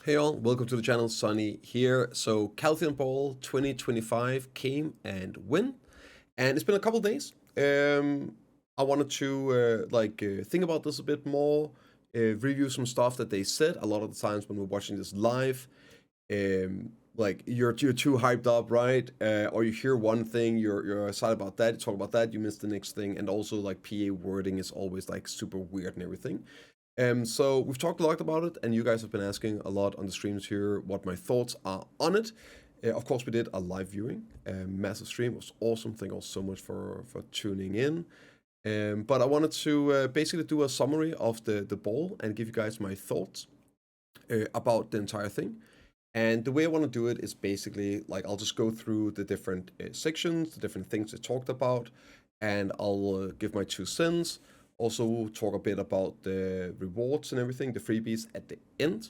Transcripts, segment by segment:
Hey all, welcome to the channel, Sunny here. So Calpheon Ball 2025 came and went, and it's been a couple days. I wanted to think about this a bit more, review some stuff that they said. A lot of the times when we're watching this live, like you're too hyped up, right? Or you hear one thing, you're excited about that, you talk about that, you miss the next thing, and also like PA wording is always like super weird and everything. So we've talked a lot about it, and you guys have been asking a lot on the streams here what my thoughts are on it. Of course, we did a live viewing, massive stream. It was awesome. Thank you all so much for tuning in. But I wanted to basically do a summary of the ball and give you guys my thoughts about the entire thing. And the way I want to do it is basically like I'll just go through the different sections, the different things they talked about, and I'll give my 2 cents. Also, talk a bit about the rewards and everything, the freebies at the end.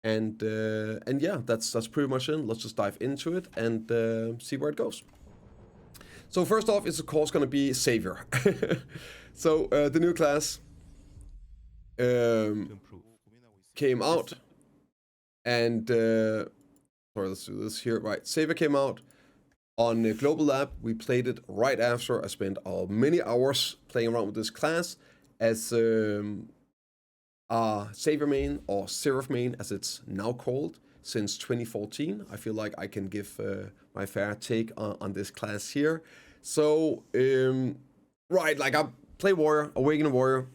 And yeah, that's pretty much it. Let's just dive into it and see where it goes. So first off, it's of course going to be Savior. So the new class came out, and sorry, let's do this here. Right, Savior came out on the Global Lab. We played it right after. I spent many hours playing around with this class as Savior main, or Seraph main as it's now called, since 2014. I feel like I can give my fair take on this class here. So, right, like I play Warrior, Awakening Warrior,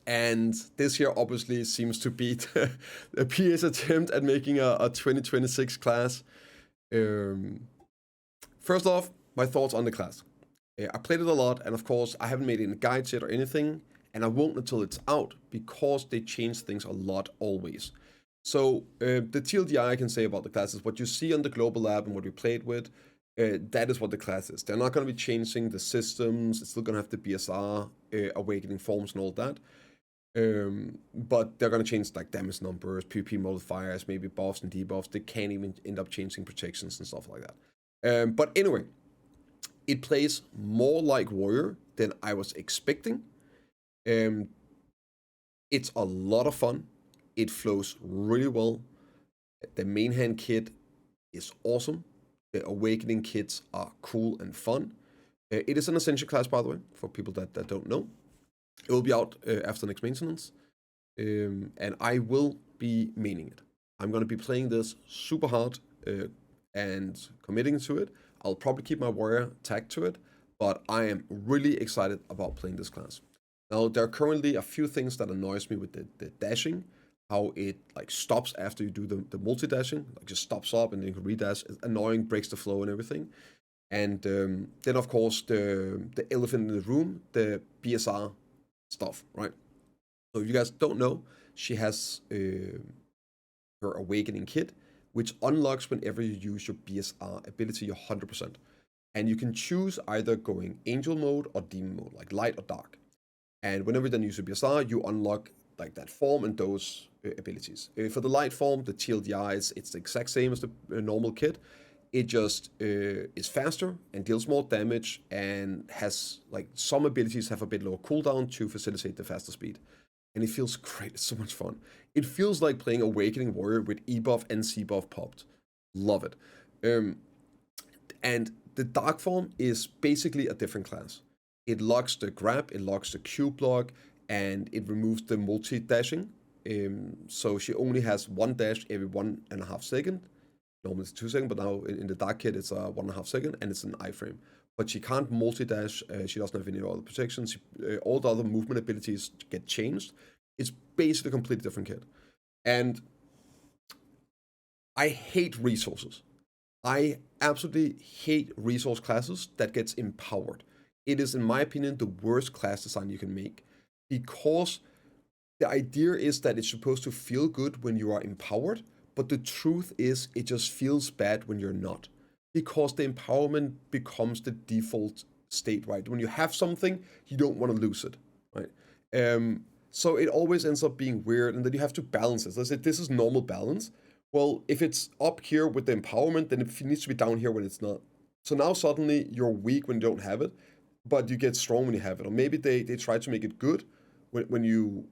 and this year obviously seems to beat the PA's attempt at making a 2026 class. First off, my thoughts on the class. I played it a lot, and of course, I haven't made any guides yet or anything, and I won't until it's out because they change things a lot always. So, the TLDR I can say about the class is what you see on the Global Lab and what we played with. That is what the class is. They're not going to be changing the systems. It's still going to have the BSR, awakening forms, and all that. But they're going to change like damage numbers, PvP modifiers, maybe buffs and debuffs. They can't even end up changing protections and stuff like that. But anyway, it plays more like Warrior than I was expecting. It's a lot of fun. It flows really well. The main hand kit is awesome. The awakening kits are cool and fun. It is an essential class, by the way, for people that don't know. It will be out after next maintenance. And I will be maining it. I'm going to be playing this super hard and committing to it. I'll probably keep my warrior tagged to it, but I am really excited about playing this class. Now, there are currently a few things that annoys me with the dashing, how it like stops after you do the multi-dashing, like just stops up and then you can redash. It's annoying, breaks the flow and everything. And then of course the elephant in the room, the BSR stuff, right? So if you guys don't know, she has her awakening kit, which unlocks whenever you use your BSR ability, your 100%. And you can choose either going angel mode or demon mode, like light or dark. And whenever you then use your BSR, you unlock like that form and those abilities. For the light form, the TLDR it's the exact same as the normal kit. It just is faster and deals more damage and has like some abilities have a bit lower cooldown to facilitate the faster speed. And it feels great. It's so much fun. It feels like playing Awakening Warrior with E buff and C buff popped. Love it. And the dark form is basically a different class. It locks the grab, it locks the Q block, and it removes the multi-dashing. So she only has one dash every 1.5 seconds. Normally it's 2 seconds, but now in the dark kit it's 1.5 seconds, and it's an iframe. But she can't multi-dash, she doesn't have any other protections, all the other movement abilities get changed. It's basically a completely different kit. And I hate resources. I absolutely hate resource classes that gets empowered. It is, in my opinion, the worst class design you can make, because the idea is that it's supposed to feel good when you are empowered, but the truth is it just feels bad when you're not, because the empowerment becomes the default state, right? When you have something, you don't want to lose it, right? So it always ends up being weird, and then you have to balance it. So I said, this is normal balance. Well, if it's up here with the empowerment, then it needs to be down here when it's not. So now suddenly you're weak when you don't have it, but you get strong when you have it. Or maybe they try to make it good when you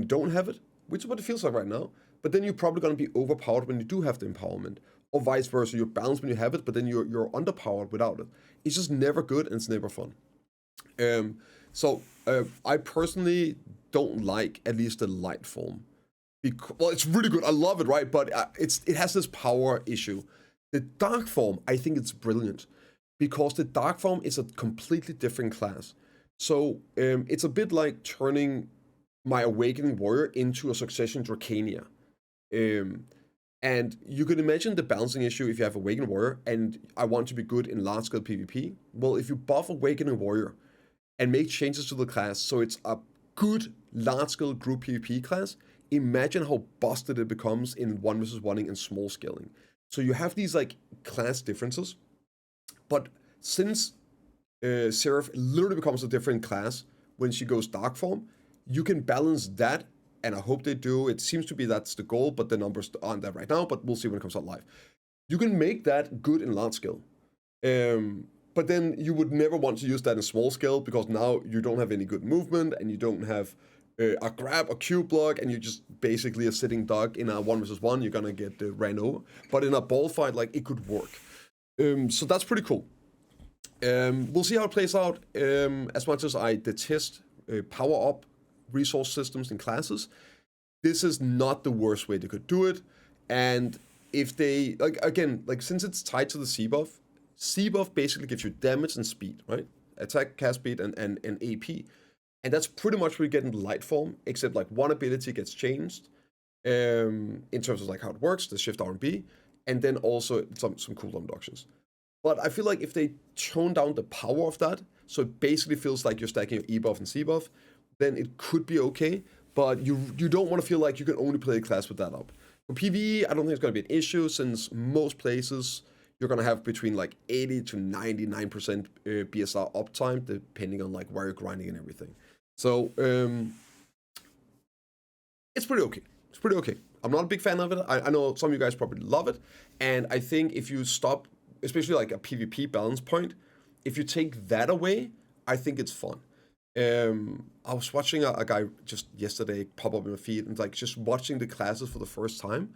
don't have it, which is what it feels like right now. but then you're probably going to be overpowered when you do have the empowerment, or vice versa. You're balanced when you have it, but then you're underpowered without it. It's just never good and it's never fun. I personally don't like at least the light form. Well, it's really good. I love it, right? But it has this power issue. The dark form, I think it's brilliant because the dark form is a completely different class. So it's a bit like turning my Awakening Warrior into a Succession Dracania. And you can imagine the balancing issue if you have Awakening Warrior and I want to be good in large scale PvP. Well, if you buff Awakening Warrior and make changes to the class so it's a good large scale group PvP class, imagine how busted it becomes in 1 versus 1ing and small scaling. So you have these like class differences, but since Seraph literally becomes a different class when she goes dark form, you can balance that, and I hope they do. It seems to be that's the goal, but the numbers aren't there right now, but we'll see when it comes out live. You can make that good in large scale. But then you would never want to use that in small scale because now you don't have any good movement and you don't have a grab, a Q block, and you just basically a sitting duck in a 1 versus 1, you're gonna get ran over. But in a ball fight, like, it could work. So that's pretty cool. We'll see how it plays out. As much as I detest power up resource systems and classes, this is not the worst way they could do it. And if they, like, again, like, since it's tied to the C buff basically gives you damage and speed, right? Attack, cast speed, and AP. And that's pretty much what you get in the light form, except like one ability gets changed in terms of like how it works, the shift R and B, and then also some cooldown reductions. But I feel like if they tone down the power of that, so it basically feels like you're stacking your E buff and C buff, then it could be okay. But you don't want to feel like you can only play the class with that up. For PvE, I don't think it's going to be an issue since most places you're going to have between like 80 to 99% BSR uptime, depending on like where you're grinding and everything. So, it's pretty okay. It's pretty okay. I'm not a big fan of it. I know some of you guys probably love it. And I think if you stop, especially like a PvP balance point, if you take that away, I think it's fun. I was watching a guy just yesterday pop up in my feed and like just watching the classes for the first time.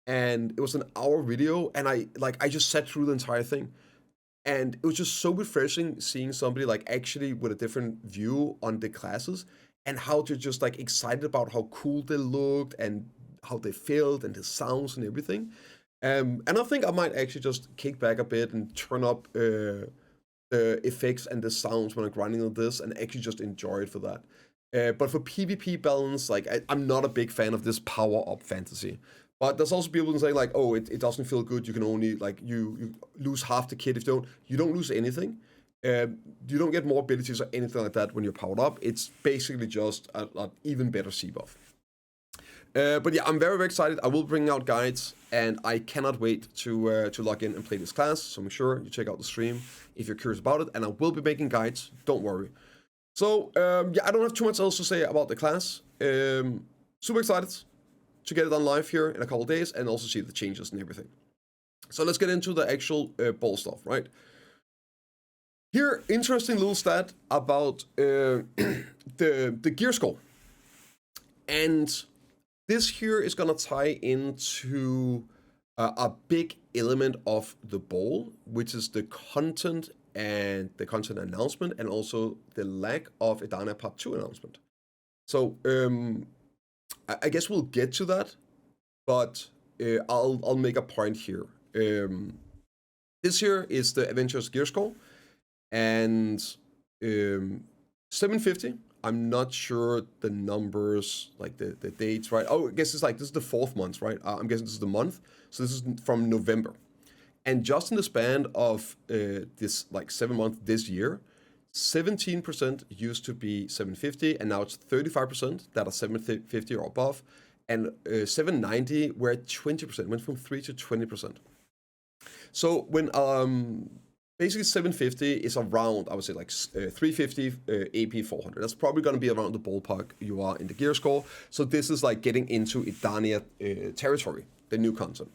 And it was an hour video and I just sat through the entire thing. And it was just so refreshing seeing somebody like actually with a different view on the classes and how they're just like excited about how cool they looked and how they felt and the sounds and everything. And I think I might actually just kick back a bit and turn up the effects and the sounds when I'm grinding on this and actually just enjoy it for that. But for PvP balance, like I'm not a big fan of this power up fantasy. But there's also people who say like, oh, it doesn't feel good. You can only like you lose half the kit if you don't lose anything. You don't get more abilities or anything like that when you're powered up. It's basically just an even better C buff. But yeah, I'm very, very excited. I will bring out guides, and I cannot wait to log in and play this class. So make sure you check out the stream if you're curious about it. And I will be making guides. Don't worry. So yeah, I don't have too much else to say about the class. Super excited to get it on live here in a couple of days and also see the changes and everything. So let's get into the actual ball stuff, right? Here, interesting little stat about the gear score. And this here is gonna tie into a big element of the ball, which is the content and the content announcement and also the lack of Edania Part 2 announcement. So, I guess we'll get to that, but I'll make a point here. This here is the Avengers gear score, and 750. I'm not sure the numbers, like the dates, right? Oh, I guess it's like this is the 4th month, right? I'm guessing this is the month, so this is from November, and just in the span of this like 7 months this year. 17% used to be 750, and now it's 35% that are 750 or above, and 790 were at 20%, went from 3 to 20%. So when basically 750 is around, I would say like 350 AP 400. That's probably going to be around the ballpark you are in the gear score. So this is like getting into Edania territory, the new content.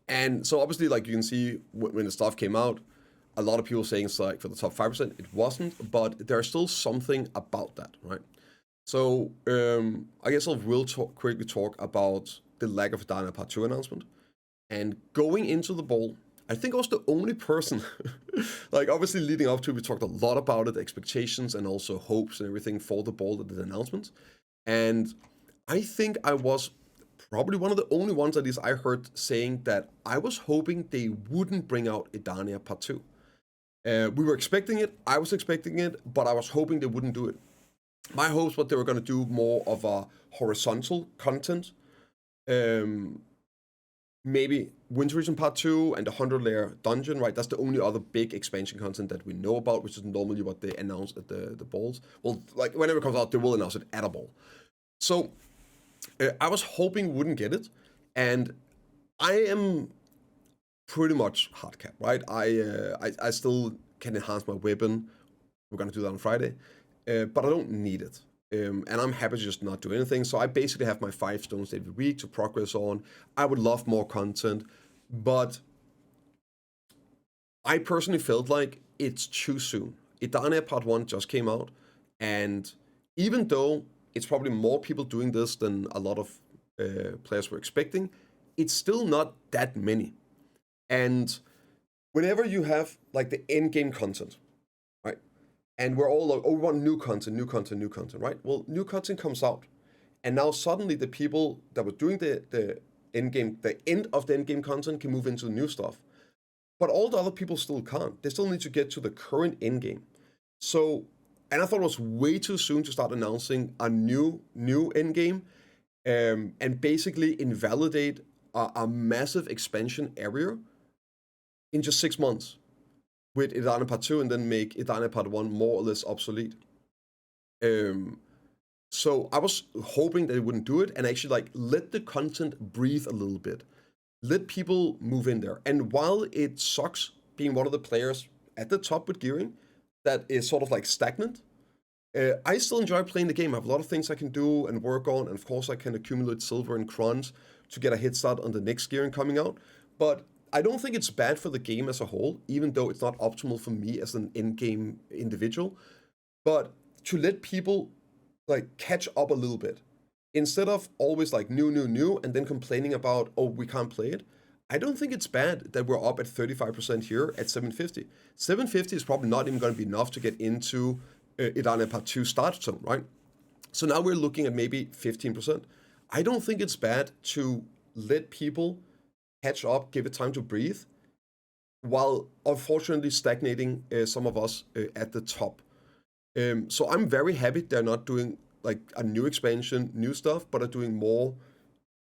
And so obviously, like you can see when the stuff came out, a lot of people saying it's like for the top 5%, it wasn't, but there's still something about that, right? So I guess I will quickly talk about the lack of a Dana Part 2 announcement. And going into the ball, I think I was the only person, like obviously leading up to it, we talked a lot about it, expectations and also hopes and everything for the ball and the announcement. And I think I was probably one of the only ones, at least I heard, saying that I was hoping they wouldn't bring out Edania Part 2. We were expecting it, I was expecting it, but I was hoping they wouldn't do it. My hopes were they were going to do more of a horizontal content. Maybe Winter Region Part 2 and the 100-layer dungeon, right? That's the only other big expansion content that we know about, which is normally what they announce at the balls. Well, like whenever it comes out, they will announce it at a ball. So I was hoping we wouldn't get it, and I am pretty much hard cap, right? I still can enhance my weapon. We're gonna do that on Friday, but I don't need it. And I'm happy to just not do anything. So I basically have my 5 stones every week to progress on. I would love more content, but I personally felt like it's too soon. Edania Part 1 just came out, and even though it's probably more people doing this than a lot of players were expecting, it's still not that many. And whenever you have like the end game content, right? And we're all like, oh, we want new content, right? Well, new content comes out, and now suddenly the people that were doing the end game, the end of the end game content can move into the new stuff. But all the other people still can't. They still need to get to the current end game. So, and I thought it was way too soon to start announcing a new end game, and basically invalidate a massive expansion area in just 6 months with Edania Part 2 and then make Edania Part 1 more or less obsolete. So I was hoping that they wouldn't do it and actually like let the content breathe a little bit. Let people move in there. And while it sucks being one of the players at the top with gearing that is sort of like stagnant, I still enjoy playing the game. I have a lot of things I can do and work on, and of course I can accumulate silver and crons to get a head start on the next gearing coming out. But I don't think it's bad for the game as a whole, even though it's not optimal for me as an in-game individual. But to let people like catch up a little bit, instead of always like new, and then complaining about, oh, we can't play it. I don't think it's bad that we're up at 35% here at 750. 750 is probably not even going to be enough to get into Edania Part 2 start zone, right? So now we're looking at maybe 15%. I don't think it's bad to let people catch up, give it time to breathe, while unfortunately stagnating some of us at the top. So I'm very happy they're not doing like a new expansion, new stuff, but are doing more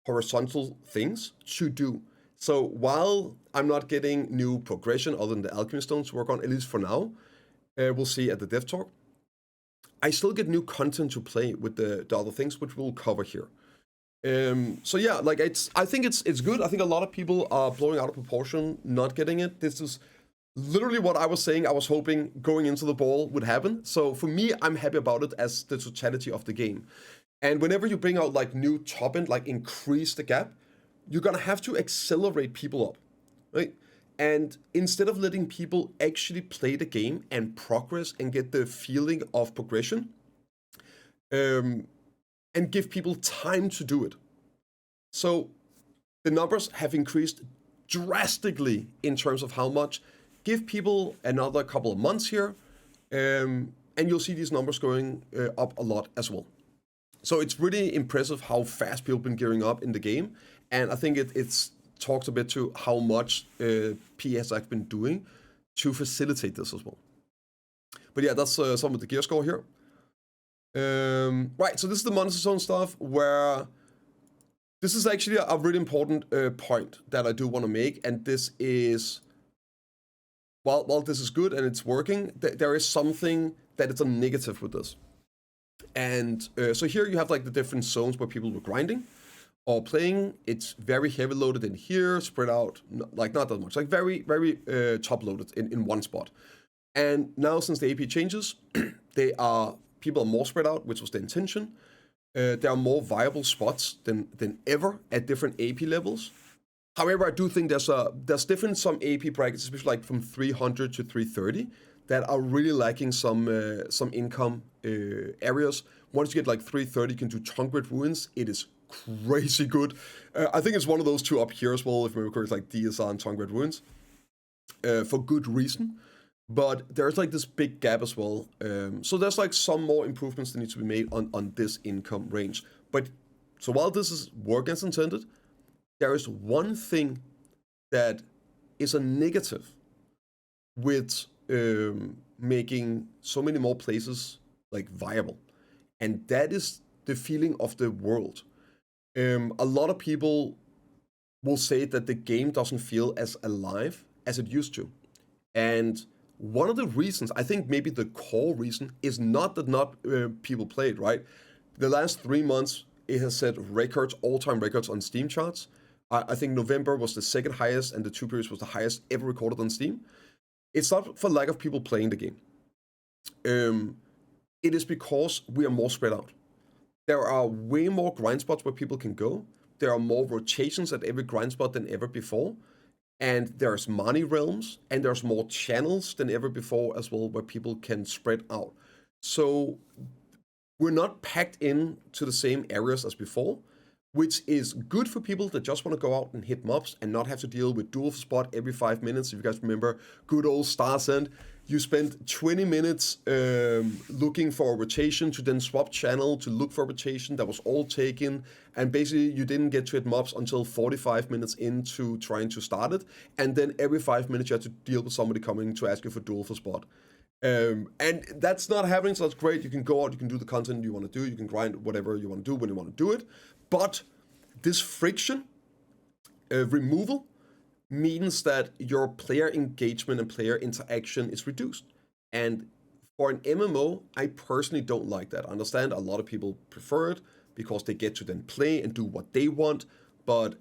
horizontal things to do. So while I'm not getting new progression other than the Alchemy stones to work on, at least for now, we'll see at the Dev Talk, I still get new content to play with the other things, which we'll cover here. So yeah, like I think it's good. I think a lot of people are blowing out of proportion, not getting it. This is literally what I was saying I was hoping going into the ball would happen. So for me, I'm happy about it as the totality of the game. And whenever you bring out like new top end, like increase the gap, you're gonna have to accelerate people up, right? And instead of letting people actually play the game and progress and get the feeling of progression, and give people time to do it. So the numbers have increased drastically in terms of how much. Give people another couple of months here, and you'll see these numbers going up a lot as well. So it's really impressive how fast people have been gearing up in the game, and I think it's talks a bit to how much PS have been doing to facilitate this as well. But yeah, that's some of the gear score here. Right, so this is the Monster Zone stuff, where this is actually a really important point that I do want to make, and this is, while this is good and it's working, there is something that is a negative with this. And so here you have like the different zones where people were grinding or playing. It's very heavy loaded in here, spread out, like not that much, like very, very top loaded in one spot. And now since the AP changes, people are more spread out, which was the intention. There are more viable spots than ever at different AP levels. However, I do think there's different some AP brackets, especially like from 300 to 330, that are really lacking some income areas. Once you get like 330, you can do chunk grid ruins. It is crazy good. I think it's one of those two up here as well, if I remember correctly, like DSR and Tongue Red Wounds, for good reason. But there's like this big gap as well. So there's like some more improvements that need to be made on this income range. But so while this is work as intended, there is one thing that is a negative with making so many more places like viable, and that is the feeling of the world. A lot of people will say that the game doesn't feel as alive as it used to, and one of the reasons, I think maybe the core reason, is not that people play it, right? The last 3 months, it has set records, all-time records on Steam charts. I think November was the second highest, and the 2 periods was the highest ever recorded on Steam. It's not for lack of people playing the game. It is because we are more spread out. There are way more grind spots where people can go. There are more rotations at every grind spot than ever before. And there's Marni realms, and there's more channels than ever before as well, where people can spread out. So we're not packed in to the same areas as before, which is good for people that just want to go out and hit mobs and not have to deal with dual spot every 5 minutes. If you guys remember good old Star's End, you spent 20 minutes looking for a rotation to then swap channel to look for a rotation that was all taken, and basically you didn't get to hit mobs until 45 minutes into trying to start it, and then every 5 minutes you had to deal with somebody coming to ask you for dual for spot. And that's not happening, so that's great. You can go out, you can do the content you want to do, you can grind whatever you want to do when you want to do it, but this friction removal means that your player engagement and player interaction is reduced. And for an MMO, I personally don't like that. I understand a lot of people prefer it because they get to then play and do what they want. But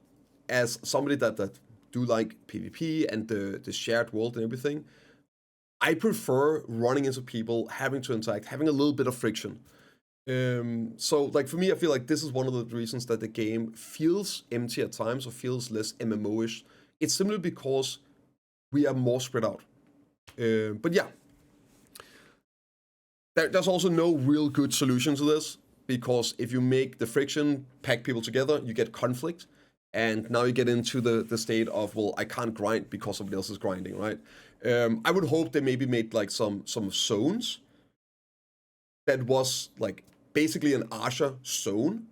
as somebody that do like PvP and the shared world and everything, I prefer running into people, having to interact, having a little bit of friction. So like for me, I feel like this is one of the reasons that the game feels empty at times or feels less MMO-ish. It's simply because we are more spread out. But yeah, there's also no real good solution to this, because if you make the friction pack people together, you get conflict, and now you get into the state of, well, I can't grind because somebody else is grinding, right? I would hope they maybe made like some zones that was like basically an Asha zone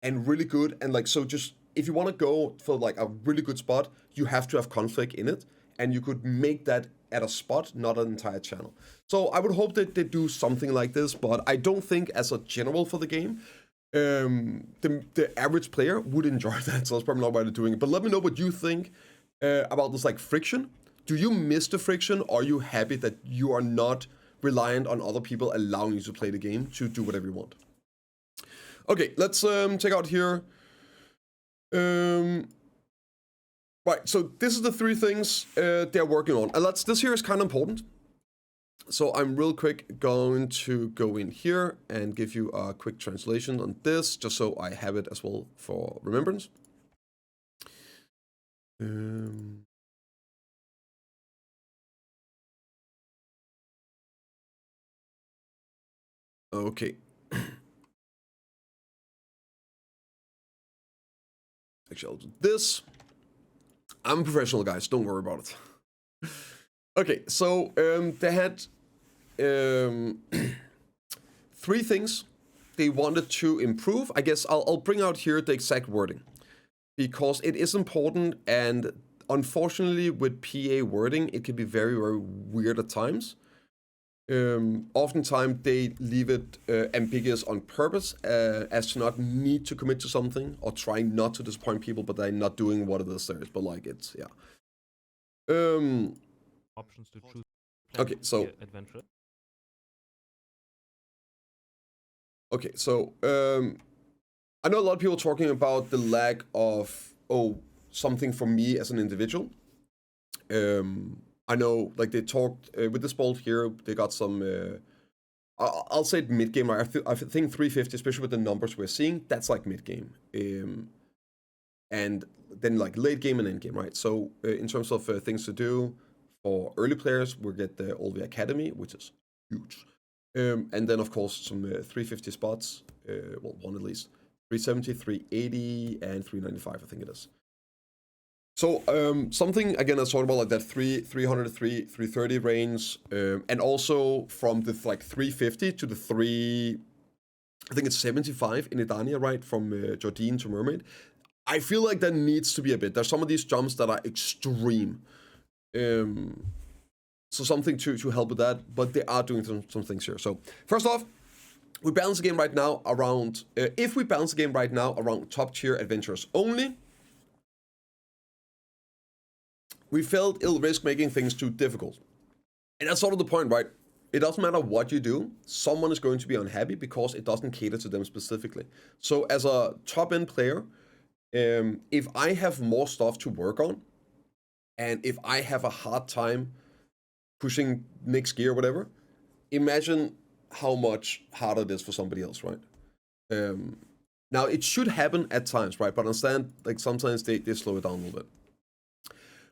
and really good, and like, so just if you want to go for like a really good spot, you have to have conflict in it, and you could make that at a spot, not an entire channel. So I would hope that they do something like this, but I don't think as a general for the game, the average player would enjoy that, so that's probably not why they're doing it. But let me know what you think about this like friction. Do you miss the friction? Or are you happy that you are not reliant on other people allowing you to play the game to do whatever you want? Okay, let's check out here. Right, so this is the 3 things they're working on. And this here is kind of important. So I'm real quick going to go in here and give you a quick translation on this, just so I have it as well for remembrance. Okay. Actually, I'll do this. I'm a professional, guys. Don't worry about it. Okay, so they had 3 things they wanted to improve. I guess I'll bring out here the exact wording, because it is important, and unfortunately with PA wording, it can be very, very weird at times. Oftentimes they leave it ambiguous on purpose, as to not need to commit to something or trying not to disappoint people, but they're not doing what it is there is. But like, it's, yeah. Options to choose. Okay, so adventure. Okay, so I know a lot of people talking about the lack of something for me as an individual. I know, like, they talked with this bolt here. They got some. I'll say mid game. I think 350, especially with the numbers we're seeing, that's like mid game. And then like late game and end game, right? So in terms of things to do for early players, we'll get the Olbia Academy, which is huge. And then of course some 350 spots, well, one at least, 370, 380, and 395, I think it is. So something, again, I talked about like that 300, 330 range, and also from the like 350 to the I think it's 75 in Edania, right? From Jardine to Mermaid. I feel like there needs to be a bit. There's some of these jumps that are extreme. So something to help with that, but they are doing some things here. So first off, we balance the game right now around, if we balance the game right now around top tier adventurers only, we felt it'll risk making things too difficult. And that's sort of the point, right? It doesn't matter what you do, someone is going to be unhappy because it doesn't cater to them specifically. So as a top end player, if I have more stuff to work on, and if I have a hard time pushing next gear or whatever, imagine how much harder it is for somebody else, right? Now, it should happen at times, right? But understand, like, sometimes they slow it down a little bit.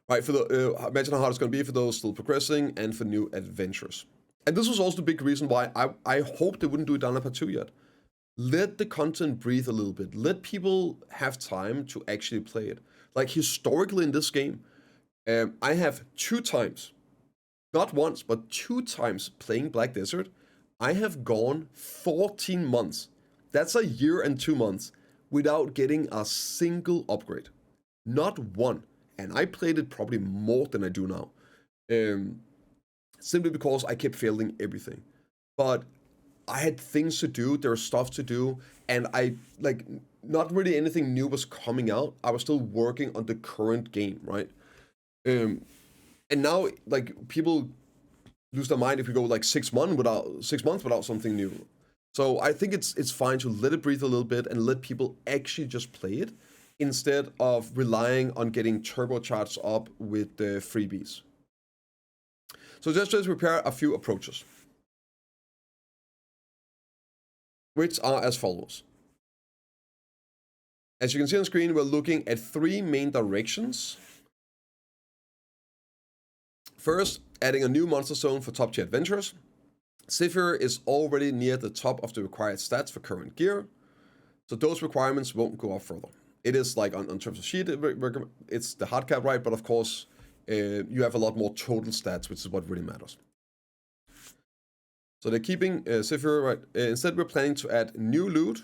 Right, for the imagine how hard it's going to be for those still progressing and for new adventurers. And this was also the big reason why I hoped they wouldn't do it down part 2 yet. Let the content breathe a little bit. Let people have time to actually play it. Like, historically in this game, I have 2 times, not once, but 2 times playing Black Desert. I have gone 14 months. That's a year and 2 months without getting a single upgrade. Not one. And I played it probably more than I do now. Simply because I kept failing everything. But I had things to do, there was stuff to do, and I, like, not really anything new was coming out. I was still working on the current game, right? And now, like, people lose their mind if we go like 6 months without something new. So I think it's fine to let it breathe a little bit and let people actually just play it, instead of relying on getting turbocharged up with the freebies. So just prepare a few approaches, which are as follows. As you can see on screen, we're looking at 3 main directions. First, adding a new monster zone for top tier adventurers. Zephyr is already near the top of the required stats for current gear, so those requirements won't go up further. It is like on terms of sheet, it's the hard cap, right? But of course, you have a lot more total stats, which is what really matters. So they're keeping Zephyr, right? Instead, we're planning to add new loot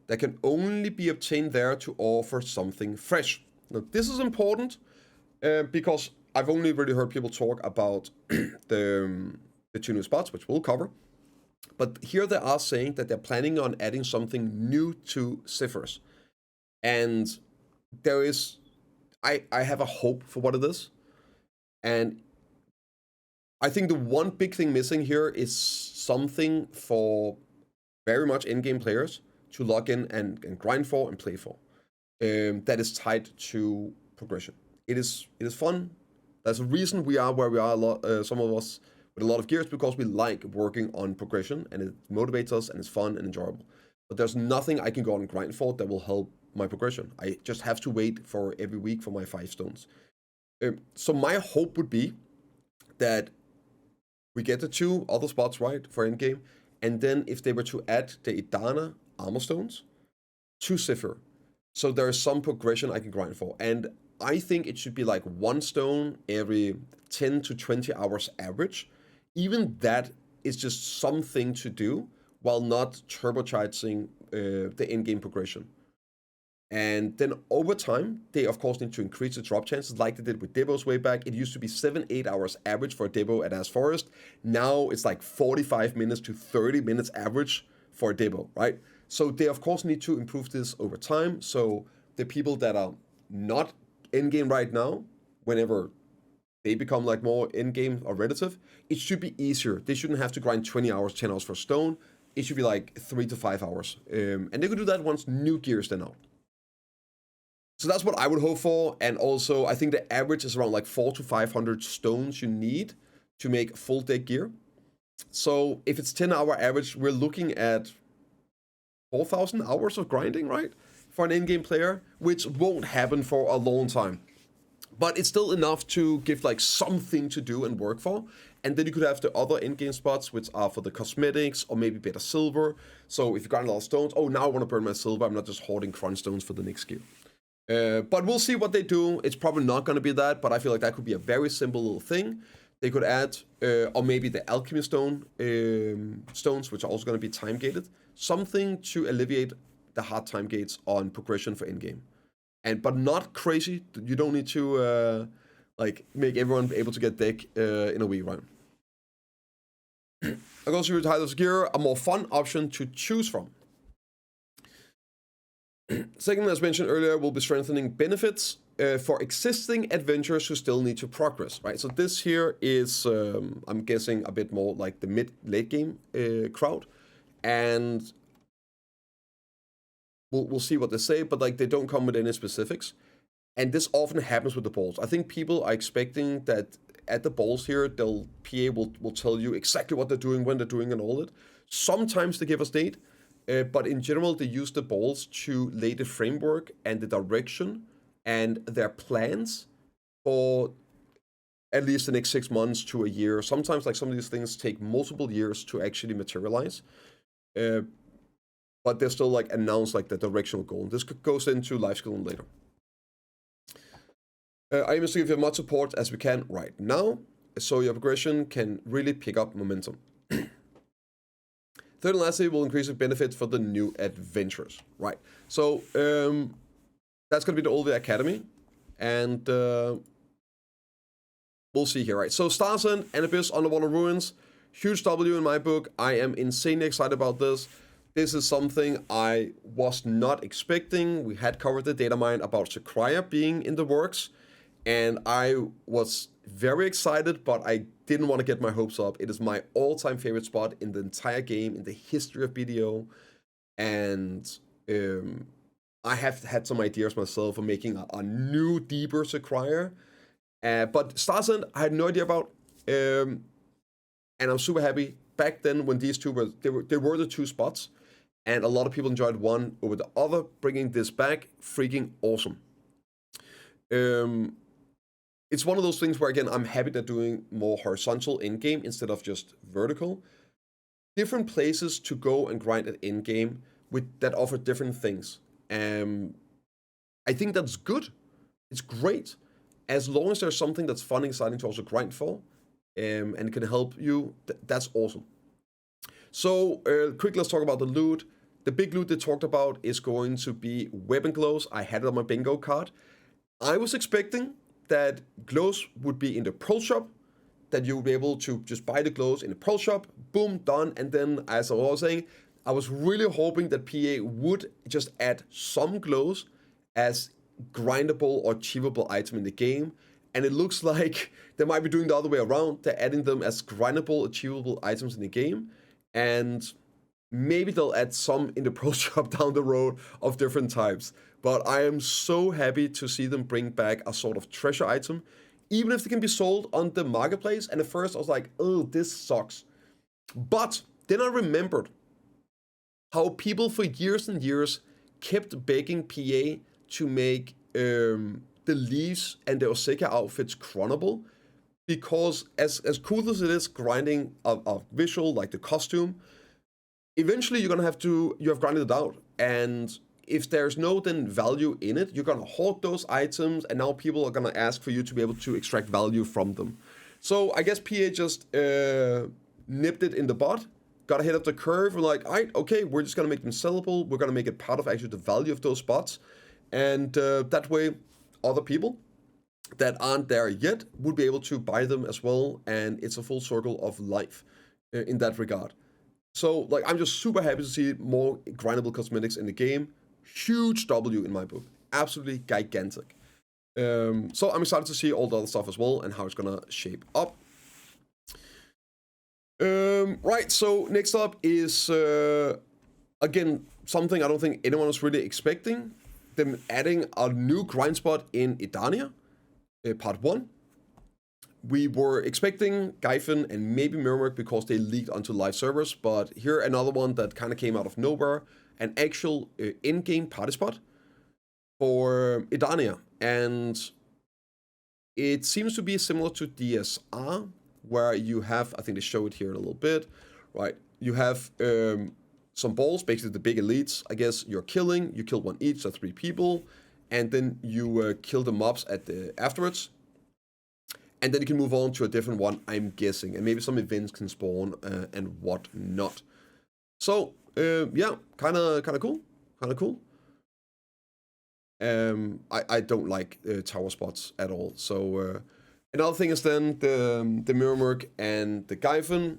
that can only be obtained there to offer something fresh. Now, this is important because I've only really heard people talk about the 2 new spots, which we'll cover. But here they are saying that they're planning on adding something new to Zephyrs. And there is, I have a hope for what it is. And I think the one big thing missing here is something for very much in-game players to log in and grind for and play for. That is tied to progression. It is fun. There's a reason we are where we are, some of us, with a lot of gears, because we like working on progression, and it motivates us, and it's fun and enjoyable. But there's nothing I can go out and grind for that will help my progression. I just have to wait for every week for my 5 stones. So my hope would be that we get the 2 other spots right for endgame, and then if they were to add the Idana armor stones to Zephyr, so there is some progression I can grind for. And I think it should be like 1 stone every 10 to 20 hours average. Even that is just something to do while not turbocharging the in-game progression. And then over time, they of course need to increase the drop chances like they did with Devos way back. It used to be 7-8 hours average for a Devo at Ash Forest. Now it's like 45 minutes to 30 minutes average for a Devo, right? So they of course need to improve this over time. So the people that are not in-game right now, whenever they become like more in-game or relative, it should be easier. They shouldn't have to grind 20 hours, 10 hours for stone. It should be like 3 to 5 hours. And they could do that once new gears then out. So that's what I would hope for. And also, I think the average is around like 400 to 500 stones you need to make full deck gear. So if it's 10-hour average, we're looking at 4,000 hours of grinding, right? For an in-game player, which won't happen for a long time. But it's still enough to give like something to do and work for. And then you could have the other in-game spots, which are for the cosmetics or maybe better silver. So if you got a lot of stones, oh, now I want to burn my silver. I'm not just hoarding crunch stones for the next skill. But we'll see what they do. It's probably not going to be that, but I feel like that could be a very simple little thing. They could add, or maybe the Alchemy stones, which are also going to be time gated. Something to alleviate the hard time gates on progression for in-game. But not crazy. You don't need to like make everyone able to get deck in a week, right? I go to Title Secure, a more fun option to choose from. Second, as mentioned earlier, we'll be strengthening benefits for existing adventurers who still need to progress, right? So this here is, I'm guessing, a bit more like the mid-late game crowd, and we'll see what they say, but like they don't come with any specifics. And this often happens with the balls. I think people are expecting that at the balls here, PA will tell you exactly what they're doing, when they're doing, and all that. Sometimes they give us date, but in general, they use the balls to lay the framework and the direction and their plans for at least the next 6 months to a year. Sometimes, like some of these things take multiple years to actually materialize. But they're still like announced like the directional goal. This goes into life skilling later. I aim to give you as much support as we can right now, so your progression can really pick up momentum. Third and lastly, we'll increase the benefit for the new adventurers. Right. So that's going to be the Olbia Academy, and we'll see here. Right. So Stars and Abyss Underwater Ruins, huge W in my book. I am insanely excited about this. This is something I was not expecting. We had covered the data mine about Sycraia being in the works, and I was very excited, but I didn't want to get my hopes up. It is my all-time favorite spot in the entire game, in the history of BDO, and I have had some ideas myself for making a new, deeper Sycraia. But Starsend, I had no idea about, and I'm super happy. Back then, when these two were the two spots, and a lot of people enjoyed one over the other. Bringing this back, freaking awesome. It's one of those things where, again, I'm happy they're doing more horizontal in-game instead of just vertical. Different places to go and grind at in-game that offer different things. I think that's good. It's great. As long as there's something that's fun and exciting to also grind for, and can help you, that's awesome. So, quickly, let's talk about the loot. The big loot they talked about is going to be weapon glows. I had it on my bingo card. I was expecting that glows would be in the pearl shop, that you would be able to just buy the glows in the pearl shop, boom, done. And then, as I was saying, I was really hoping that PA would just add some glows as grindable or achievable item in the game. And it looks like they might be doing the other way around. They're adding them as grindable, achievable items in the game. And maybe they'll add some in the pro shop down the road of different types. But I am so happy to see them bring back a sort of treasure item, even if they can be sold on the marketplace. And at first I was like, oh, this sucks. But then I remembered how people for years and years kept begging PA to make the leaves and the Oseka outfits chronable. Because as cool as it is grinding a visual like the costume, eventually you have grinded it out. And if there's no then value in it, you're gonna hoard those items, and now people are gonna ask for you to be able to extract value from them. So I guess PA just nipped it in the bud, got ahead of the curve, and like, alright, okay, we're just gonna make them sellable, we're gonna make it part of actually the value of those spots, and that way other people that aren't there yet would be able to buy them as well, and it's a full circle of life in that regard. So, like, I'm just super happy to see more grindable cosmetics in the game. Huge W in my book. Absolutely gigantic. So I'm excited to see all the other stuff as well and how it's gonna shape up. Right, so next up is, again, something I don't think anyone was really expecting. Them adding a new grind spot in Edania, part 1. We were expecting Calpheon and maybe Mirrorwork because they leaked onto live servers, but here another one that kind of came out of nowhere, an actual in-game party spot for Edania. And It seems to be similar to DSR, where you have, I think they show it here in a little bit, right? You have some balls, basically the big elites, I guess you're killing, you kill one each, so 3 people, and then you kill the mobs at the afterwards, and then you can move on to a different one, I'm guessing, and maybe some events can spawn and whatnot. So, yeah, kind of cool, I don't like tower spots at all. So another thing is then the rework and the Calpheon.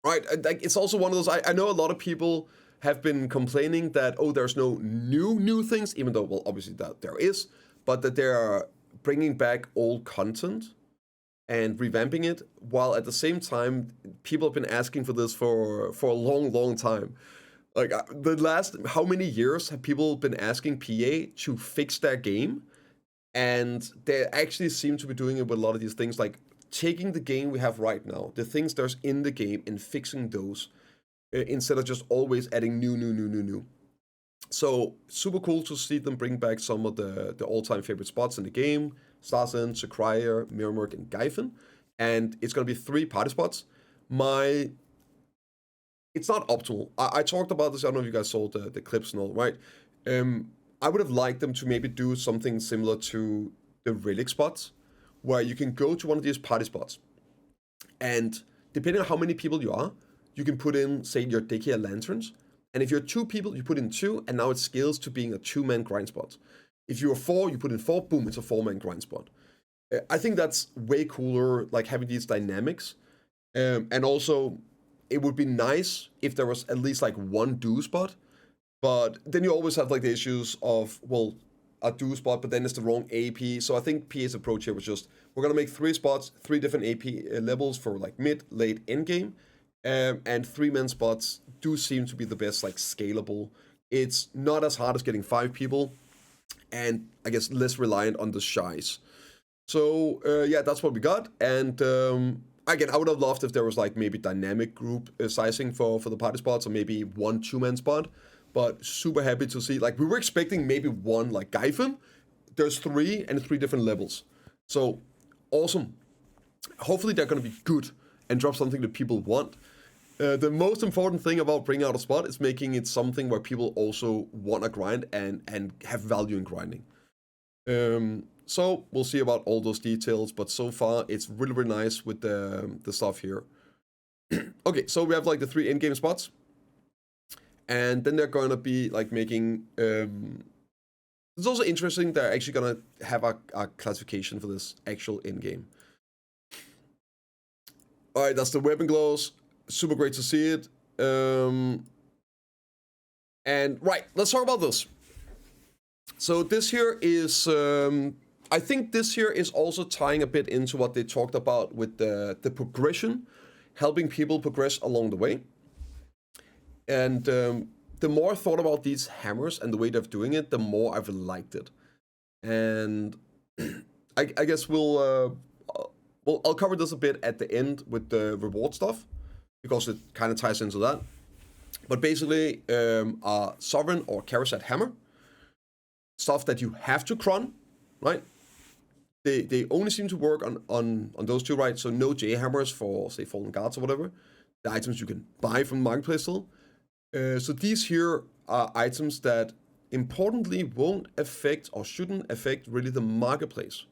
Right, like it's also one of those. I know a lot of people have been complaining that there's no new things, even though obviously that there is, but that they are bringing back old content and revamping it, while at the same time people have been asking for this for a long time. Like the last how many years have people been asking PA to fix their game, and they actually seem to be doing it with a lot of these things, like taking the game we have right now, the things there's in the game, and fixing those instead of just always adding new. So super cool to see them bring back some of the all-time favorite spots in the game: End, Sycraia, Rework, and Calpheon. And it's gonna be 3 party spots. It's not optimal. I talked about this. I don't know if you guys saw the clips and all, right? I would have liked them to maybe do something similar to the relic spots, where you can go to one of these party spots, and depending on how many people you are, you can put in, say, your daycare lanterns. And if you're 2 people, you put in 2, and now it scales to being a 2-man grind spot. If you're 4, you put in 4, boom, it's a 4-man grind spot. I think that's way cooler, like having these dynamics. And also, it would be nice if there was at least like 1 do spot, but then you always have like the issues of, well, a do spot, but then it's the wrong AP. So I think PA's approach here was just, we're gonna make 3 spots, 3 different AP levels for like mid, late, end game, and 3-man spots do seem to be the best, like scalable. It's not as hard as getting 5 people, and I guess less reliant on the shies. So yeah, that's what we got. And again, I would have loved if there was like maybe dynamic group sizing for the party spots, or maybe 1 2-man spot. But super happy to see, like we were expecting maybe 1 like Calpheon. There's 3 and 3 different levels. So awesome. Hopefully they're gonna be good and drop something that people want. The most important thing about bringing out a spot is making it something where people also want to grind and have value in grinding. So we'll see about all those details, but so far it's really nice with the stuff here. Okay, so we have like the 3 in-game spots. And then they're going to be like making... it's also interesting they're actually going to have a classification for this actual in-game. Alright, that's the weapon glows. Super great to see it. And right, let's talk about this. So this here is... I think this here is also tying a bit into what they talked about with the progression, helping people progress along the way. And the more I thought about these hammers and the way they're doing it, the more I've liked it. And I guess I'll cover this a bit at the end with the reward stuff, because it kind of ties into that. But basically, a sovereign or carousel hammer, stuff that you have to cron, right? They only seem to work on those 2, right? So no J hammers for, say, fallen guards or whatever. The items you can buy from the marketplace still. So these here are items that importantly won't affect or shouldn't affect really the marketplace.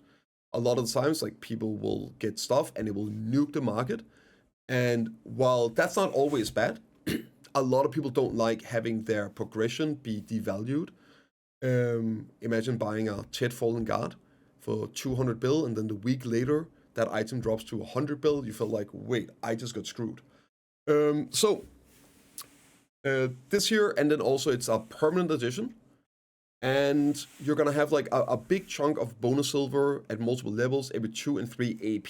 A lot of the times, like, people will get stuff and it will nuke the market. And while that's not always bad, a lot of people don't like having their progression be devalued. Imagine buying a Ted Fallen Guard for 200 bill, and then the week later that item drops to 100 bill. You feel like, wait, I just got screwed. This here, and then also it's a permanent edition, and you're gonna have like a big chunk of bonus silver at multiple levels every 2 and 3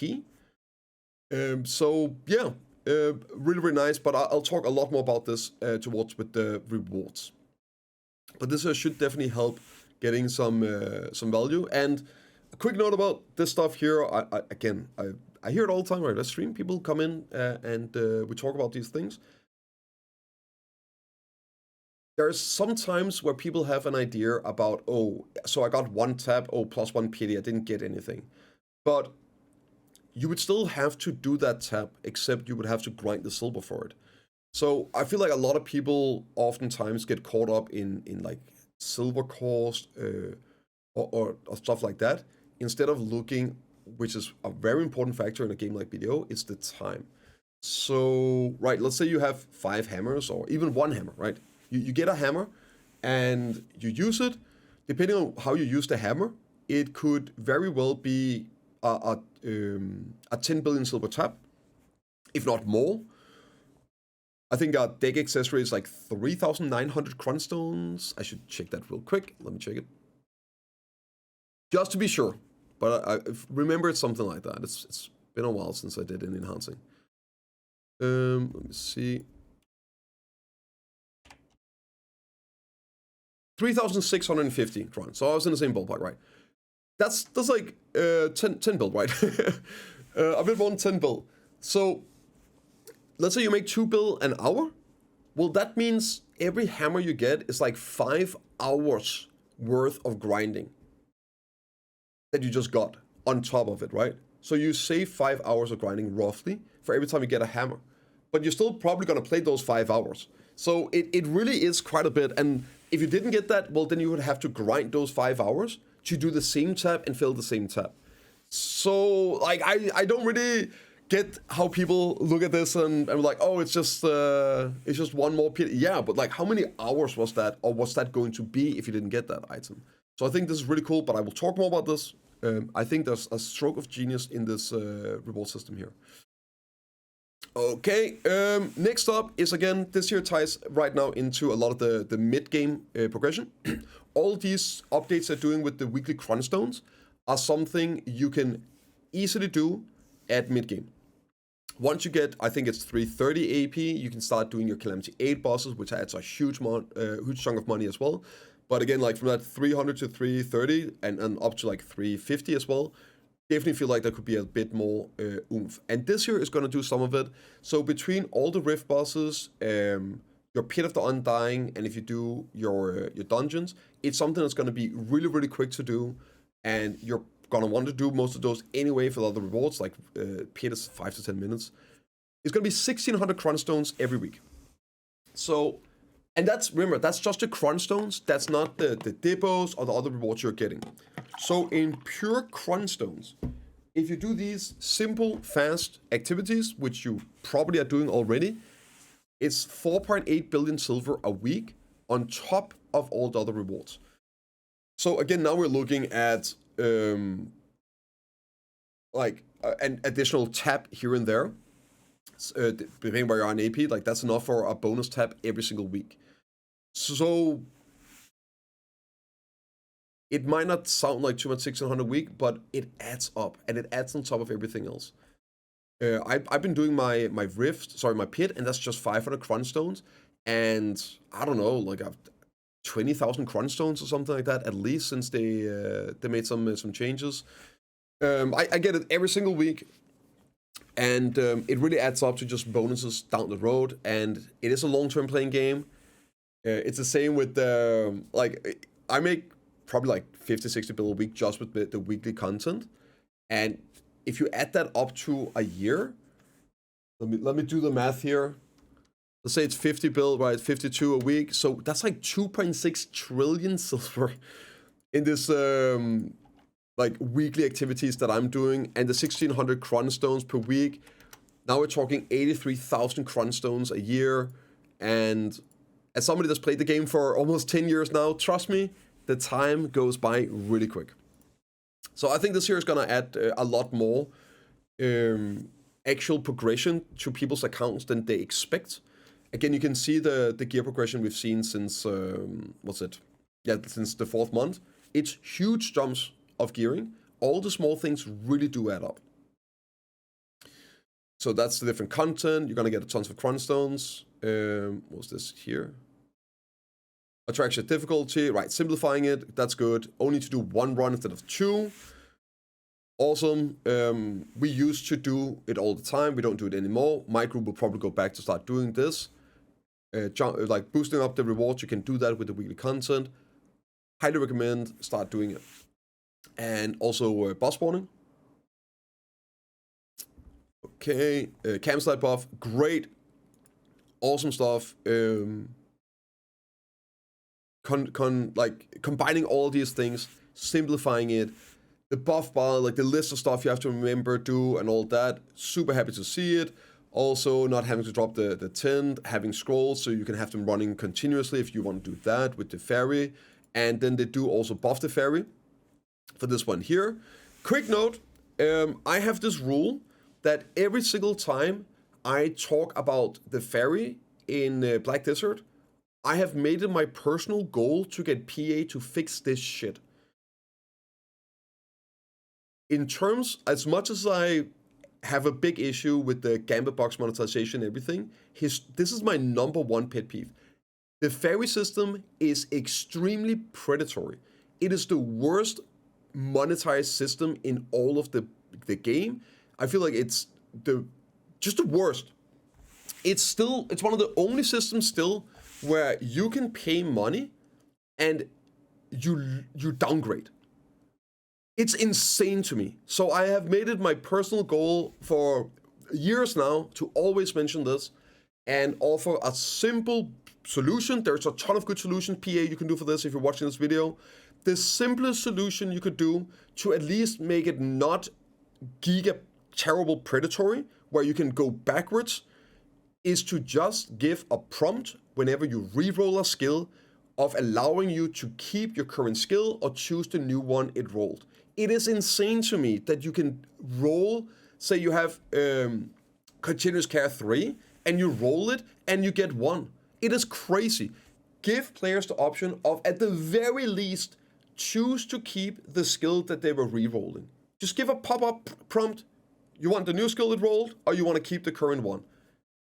AP. So yeah, really nice. But I'll talk a lot more about this towards with the rewards. But this should definitely help getting some value. And a quick note about this stuff here. I hear it all the time. Right, I stream. People come in and we talk about these things. there's some times where people have an idea about, oh, so I got 1 tap, oh, plus 1 pity, I didn't get anything. But you would still have to do that tap, except you would have to grind the silver for it. So I feel like a lot of people oftentimes get caught up in like silver cost or stuff like that, instead of looking, which is a very important factor in a game like BDO, it's the time. So, right, let's say you have 5 hammers or even 1 hammer, right? You get a hammer and you use it. Depending on how you use the hammer, it could very well be a 10 billion silver tap, if not more. I think our deck accessory is like 3,900 crunstones. I should check that real quick. Let me check it. Just to be sure. But I remember it's something like that. It's been a while since I did an enhancing. Let me see. 3,650 crun. So I was in the same ballpark, right? That's like 10 bill, right? A bit more than 10 bill. So let's say you make 2 bill an hour. Well, that means every hammer you get is like 5 hours worth of grinding that you just got on top of it, right? So you save 5 hours of grinding roughly for every time you get a hammer. But you're still probably going to play those 5 hours. So it really is quite a bit. And if you didn't get that, well, then you would have to grind those 5 hours to do the same tap and fill the same tap. So, like, I don't really get how people look at this and like, oh, it's just one more pit. Yeah, but like, how many hours was that, or was that going to be if you didn't get that item? So I think this is really cool, but I will talk more about this. I think there's a stroke of genius in this reward system here. Okay, next up is, again, this here ties right now into a lot of the mid-game progression. All these updates they're doing with the weekly crunstones are something you can easily do at mid-game. Once you get, I think it's 330 AP, you can start doing your Calamity 8 bosses, which adds a huge chunk of money as well. But again, like from that 300 to 330 and up to like 350 as well, definitely feel like there could be a bit more oomph. And this here is going to do some of it. So between all the rift bosses, your Pit of the Undying, and if you do your dungeons, it's something that's going to be really, really quick to do. And you're going to want to do most of those anyway for the other rewards, like Pit is 5 to 10 minutes. It's going to be 1,600 crunstones every week. So, and that's, remember, that's just the crunstones. That's not the dippos or the other rewards you're getting. So in pure crunstones, if you do these simple, fast activities, which you probably are doing already, it's 4.8 billion silver a week on top of all the other rewards. So again, now we're looking at like an additional tap here and there. Depending where you're on AP, like that's enough for a bonus tap every single week. So it might not sound like too much 1,600 a week, but it adds up, and it adds on top of everything else. I've been doing my pit, and that's just 500 crunstones, and I don't know, like 20,000 crunstones or something like that, at least, since they made some changes. I get it every single week, and it really adds up to just bonuses down the road, and it is a long-term playing game. It's the same with like, I make probably like 50-60 bill a week just with the weekly content, and if you add that up to a year, let me do the math here. Let's say it's 50 bill, right? 52 a week, so that's like 2.6 trillion silver in this like weekly activities that I'm doing, and the 1,600 crunstones per week. Now we're talking 83,000 crunstones a year, and as somebody that's played the game for almost 10 years now, trust me, the time goes by really quick. So I think this here is going to add a lot more actual progression to people's accounts than they expect. Again, you can see the gear progression we've seen since, since the 4th month. It's huge jumps of gearing. All the small things really do add up. So that's the different content. You're going to get tons of crunstones. What's this here? Attraction difficulty, right, simplifying it, that's good. Only to do 1 run instead of 2. Awesome. We used to do it all the time. We don't do it anymore. My group will probably go back to start doing this. like boosting up the rewards. You can do that with the weekly content. Highly recommend start doing it. And also boss spawning. Okay, campsite buff, great, awesome stuff. Like combining all these things, simplifying it. The buff bar, like the list of stuff you have to remember, do, and all that. Super happy to see it. Also, not having to drop the tint, having scrolls, so you can have them running continuously if you want to do that with the fairy. And then they do also buff the fairy for this one here. Quick note, I have this rule that every single time I talk about the fairy in Black Desert, I have made it my personal goal to get PA to fix this shit. In terms, as much as I have a big issue with the Gambit box monetization and everything, this is my number one pet peeve. The fairy system is extremely predatory. It is the worst monetized system in all of the game. I feel like it's just the worst. It's one of the only systems still where you can pay money and you downgrade. It's insane to me. So I have made it my personal goal for years now to always mention this and offer a simple solution. There's a ton of good solutions, PA, you can do for this if you're watching this video. The simplest solution you could do to at least make it not giga terrible predatory, where you can go backwards, is to just give a prompt whenever you reroll a skill of allowing you to keep your current skill or choose the new one it rolled. It is insane to me that you can roll, say you have Continuous Care 3, and you roll it, and you get 1. It is crazy. Give players the option of, at the very least, choose to keep the skill that they were re-rolling. Just give a pop-up prompt. You want the new skill it rolled, or you want to keep the current one?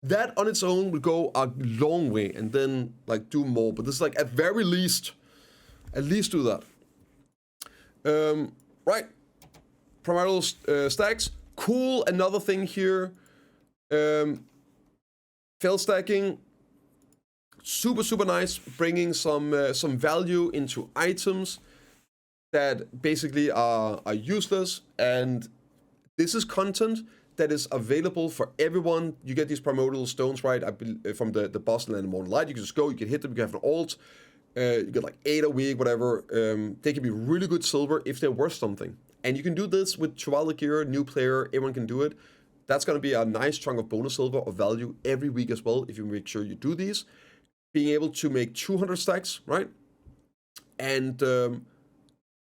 That on its own would go a long way, and then like do more. But this is like at least do that. Right, primordial stacks, cool. Another thing here, fail stacking, super nice, bringing some value into items that basically are useless, and this is content that is available for everyone. You get these primordial stones, right? From the boss land in Morning Light. You can just go, you can hit them, you can have an alt. You get like 8 a week, whatever. They can be really good silver if they're worth something. And you can do this with Chivalry gear, new player, everyone can do it. That's going to be a nice chunk of bonus silver of value every week as well, if you make sure you do these. Being able to make 200 stacks, right? And the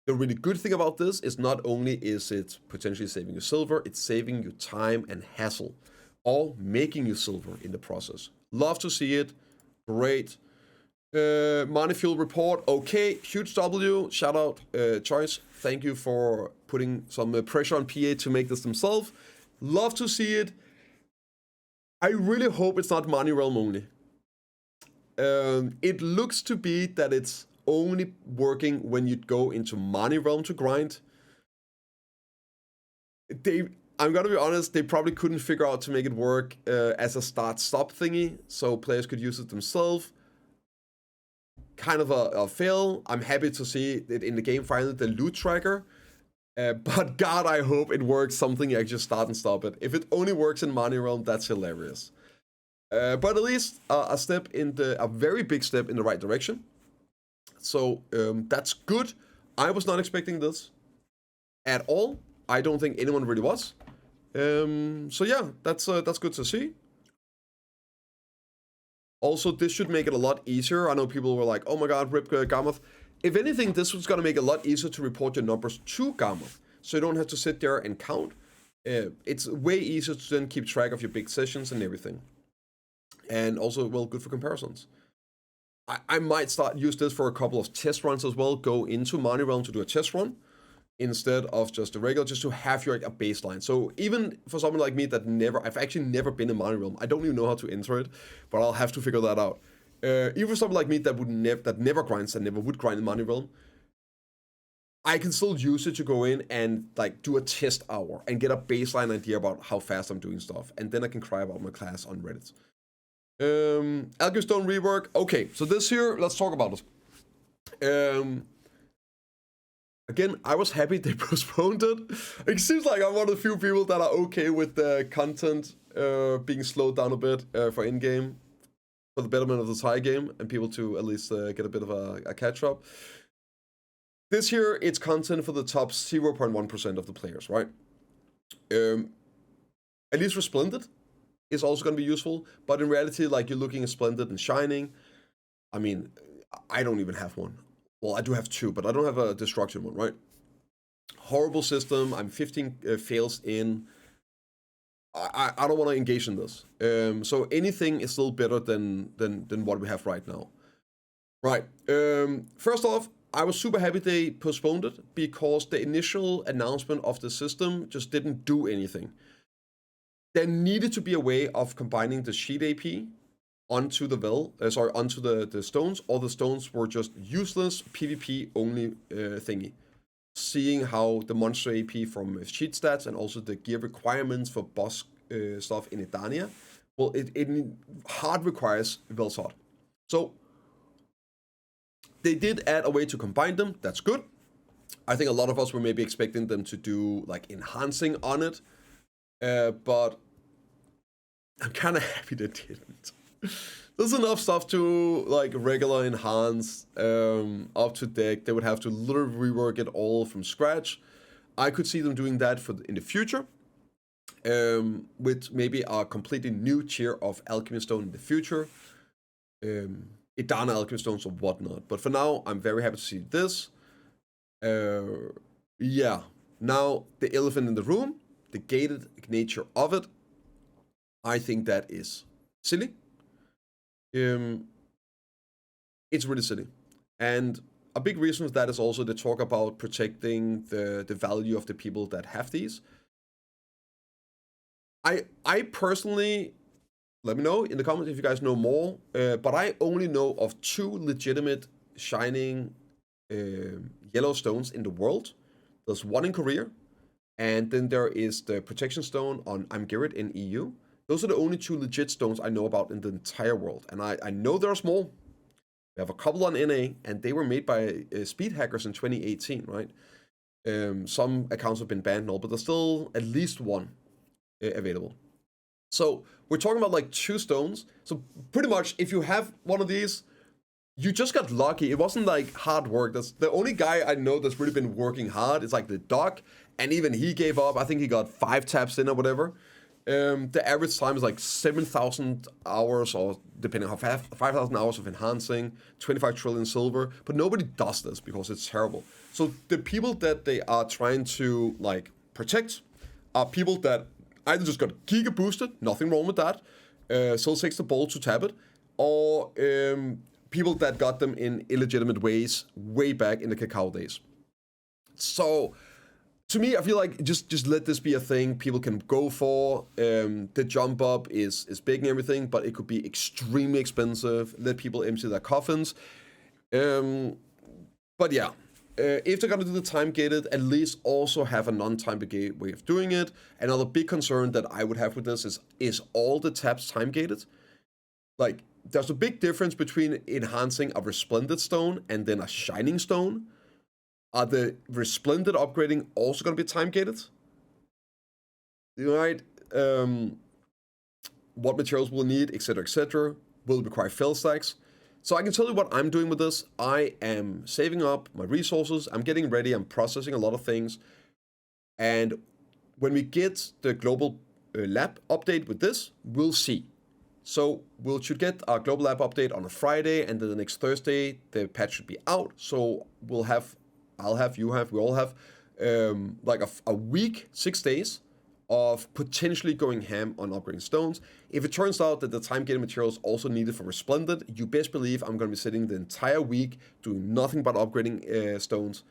really good thing about this is not only is it potentially saving you silver, it's saving you time and hassle, all making you silver in the process. Love to see it. Great. Marni Fuel report, okay, huge W, shout out Choice, thank you for putting some pressure on PA to make this themselves. Love to see it. I really hope it's not Marni Realm only. It looks to be that it's only working when you go into Marni Realm to grind. I'm gonna be honest, they probably couldn't figure out to make it work as a start-stop thingy, so players could use it themselves. Kind of a fail. I'm happy to see it in the game finally, the loot tracker. But God, I hope it works something you actually start and stop it. If it only works in Marni Realm, that's hilarious. But at least a very big step in the right direction. So that's good. I was not expecting this at all. I don't think anyone really was. So yeah, that's good to see. Also, this should make it a lot easier. I know people were like, oh my god, rip Garmoth. If anything, this was going to make it a lot easier to report your numbers to Garmoth. So you don't have to sit there and count. It's way easier to then keep track of your big sessions and everything. And also, well, good for comparisons. I might use this for a couple of test runs as well. Go into Marni Realm to do a test run instead of just a regular, just to have your a baseline. So even for someone like me that I've actually never been in Marni Realm. I don't even know how to enter it, but I'll have to figure that out. Even for someone like me that never grinds and never would grind in Marni Realm, I can still use it to go in and like do a test hour and get a baseline idea about how fast I'm doing stuff, and then I can cry about my class on Reddit. Alchemy Stone rework. Okay, so this here, let's talk about it. Again, I was happy they postponed it. It seems like I'm one of the few people that are okay with the content being slowed down a bit for in-game, for the betterment of the Thai game, and people to at least get a bit of a catch-up. This here, it's content for the top 0.1% of the players, right? At least for Splendid, it's also going to be useful, but in reality, like, you're looking at Splendid and Shining. I mean, I don't even have one. Well, I do have two, but I don't have a Destruction one, right? Horrible system. I'm 15 fails in. I don't want to engage in this. So anything is still better than what we have right now. Right. First off, I was super happy they postponed it because the initial announcement of the system just didn't do anything. There needed to be a way of combining the sheet AP onto the onto the stones, or the stones were just useless PvP only thingy. Seeing how the monster AP from sheet stats and also the gear requirements for boss stuff in Edania, well, it hard requires Velsot. So they did add a way to combine them. That's good. I think a lot of us were maybe expecting them to do like enhancing on it, but I'm kind of happy they didn't. There's enough stuff to like regular enhance up to deck. They would have to literally rework it all from scratch. I could see them doing that in the future, with maybe a completely new tier of Alchemy Stone in the future. Idana Alchemy Stones or whatnot. But for now, I'm very happy to see this. Yeah. Now, the elephant in the room, the gated nature of it, I think that is silly. It's really silly. And a big reason for that is also the talk about protecting the value of the people that have these. I personally, let me know in the comments if you guys know more, but I only know of 2 legitimate shining yellow stones in the world. There's one in Korea, and then there is the protection stone on Amgirit in EU. Those are the only 2 legit stones I know about in the entire world, and I know there's more. We have a couple on NA, and they were made by speed hackers in 2018, right? Some accounts have been banned and all, but there's still at least one available. So we're talking about like 2 stones. So pretty much, if you have one of these, you just got lucky. It wasn't like hard work. That's the only guy I know that's really been working hard. It's like the Doc, and even he gave up. I think he got 5 taps in or whatever. The average time is like 7,000 hours, or depending on how 5,000 hours of enhancing, 25 trillion silver. But nobody does this because it's terrible. So the people that they are trying to like protect are people that either just got giga boosted, nothing wrong with that, still takes the ball to tap it, or people that got them in illegitimate ways way back in the Cacao days. So to me, I feel like just let this be a thing people can go for. The jump up is big and everything, but it could be extremely expensive. Let people empty their coffins. But yeah, if they're gonna do the time gated, at least also have a non-time gated way of doing it. Another big concern that I would have with this is all the taps time gated. Like, there's a big difference between enhancing a resplendent stone and then a shining stone. Are the resplendent upgrading also going to be time gated? Right? What materials we'll need, etc., etc. Will it require fill stacks? So I can tell you what I'm doing with this. I am saving up my resources. I'm getting ready. I'm processing a lot of things. And when we get the global lab update with this, we'll see. So we should get our global lab update on a Friday, and then the next Thursday, the patch should be out. So we'll have, we all have like a week, 6 days of potentially going ham on upgrading stones. If it turns out that the time gated materials also needed for Resplendent, you best believe I'm going to be sitting the entire week doing nothing but upgrading stones.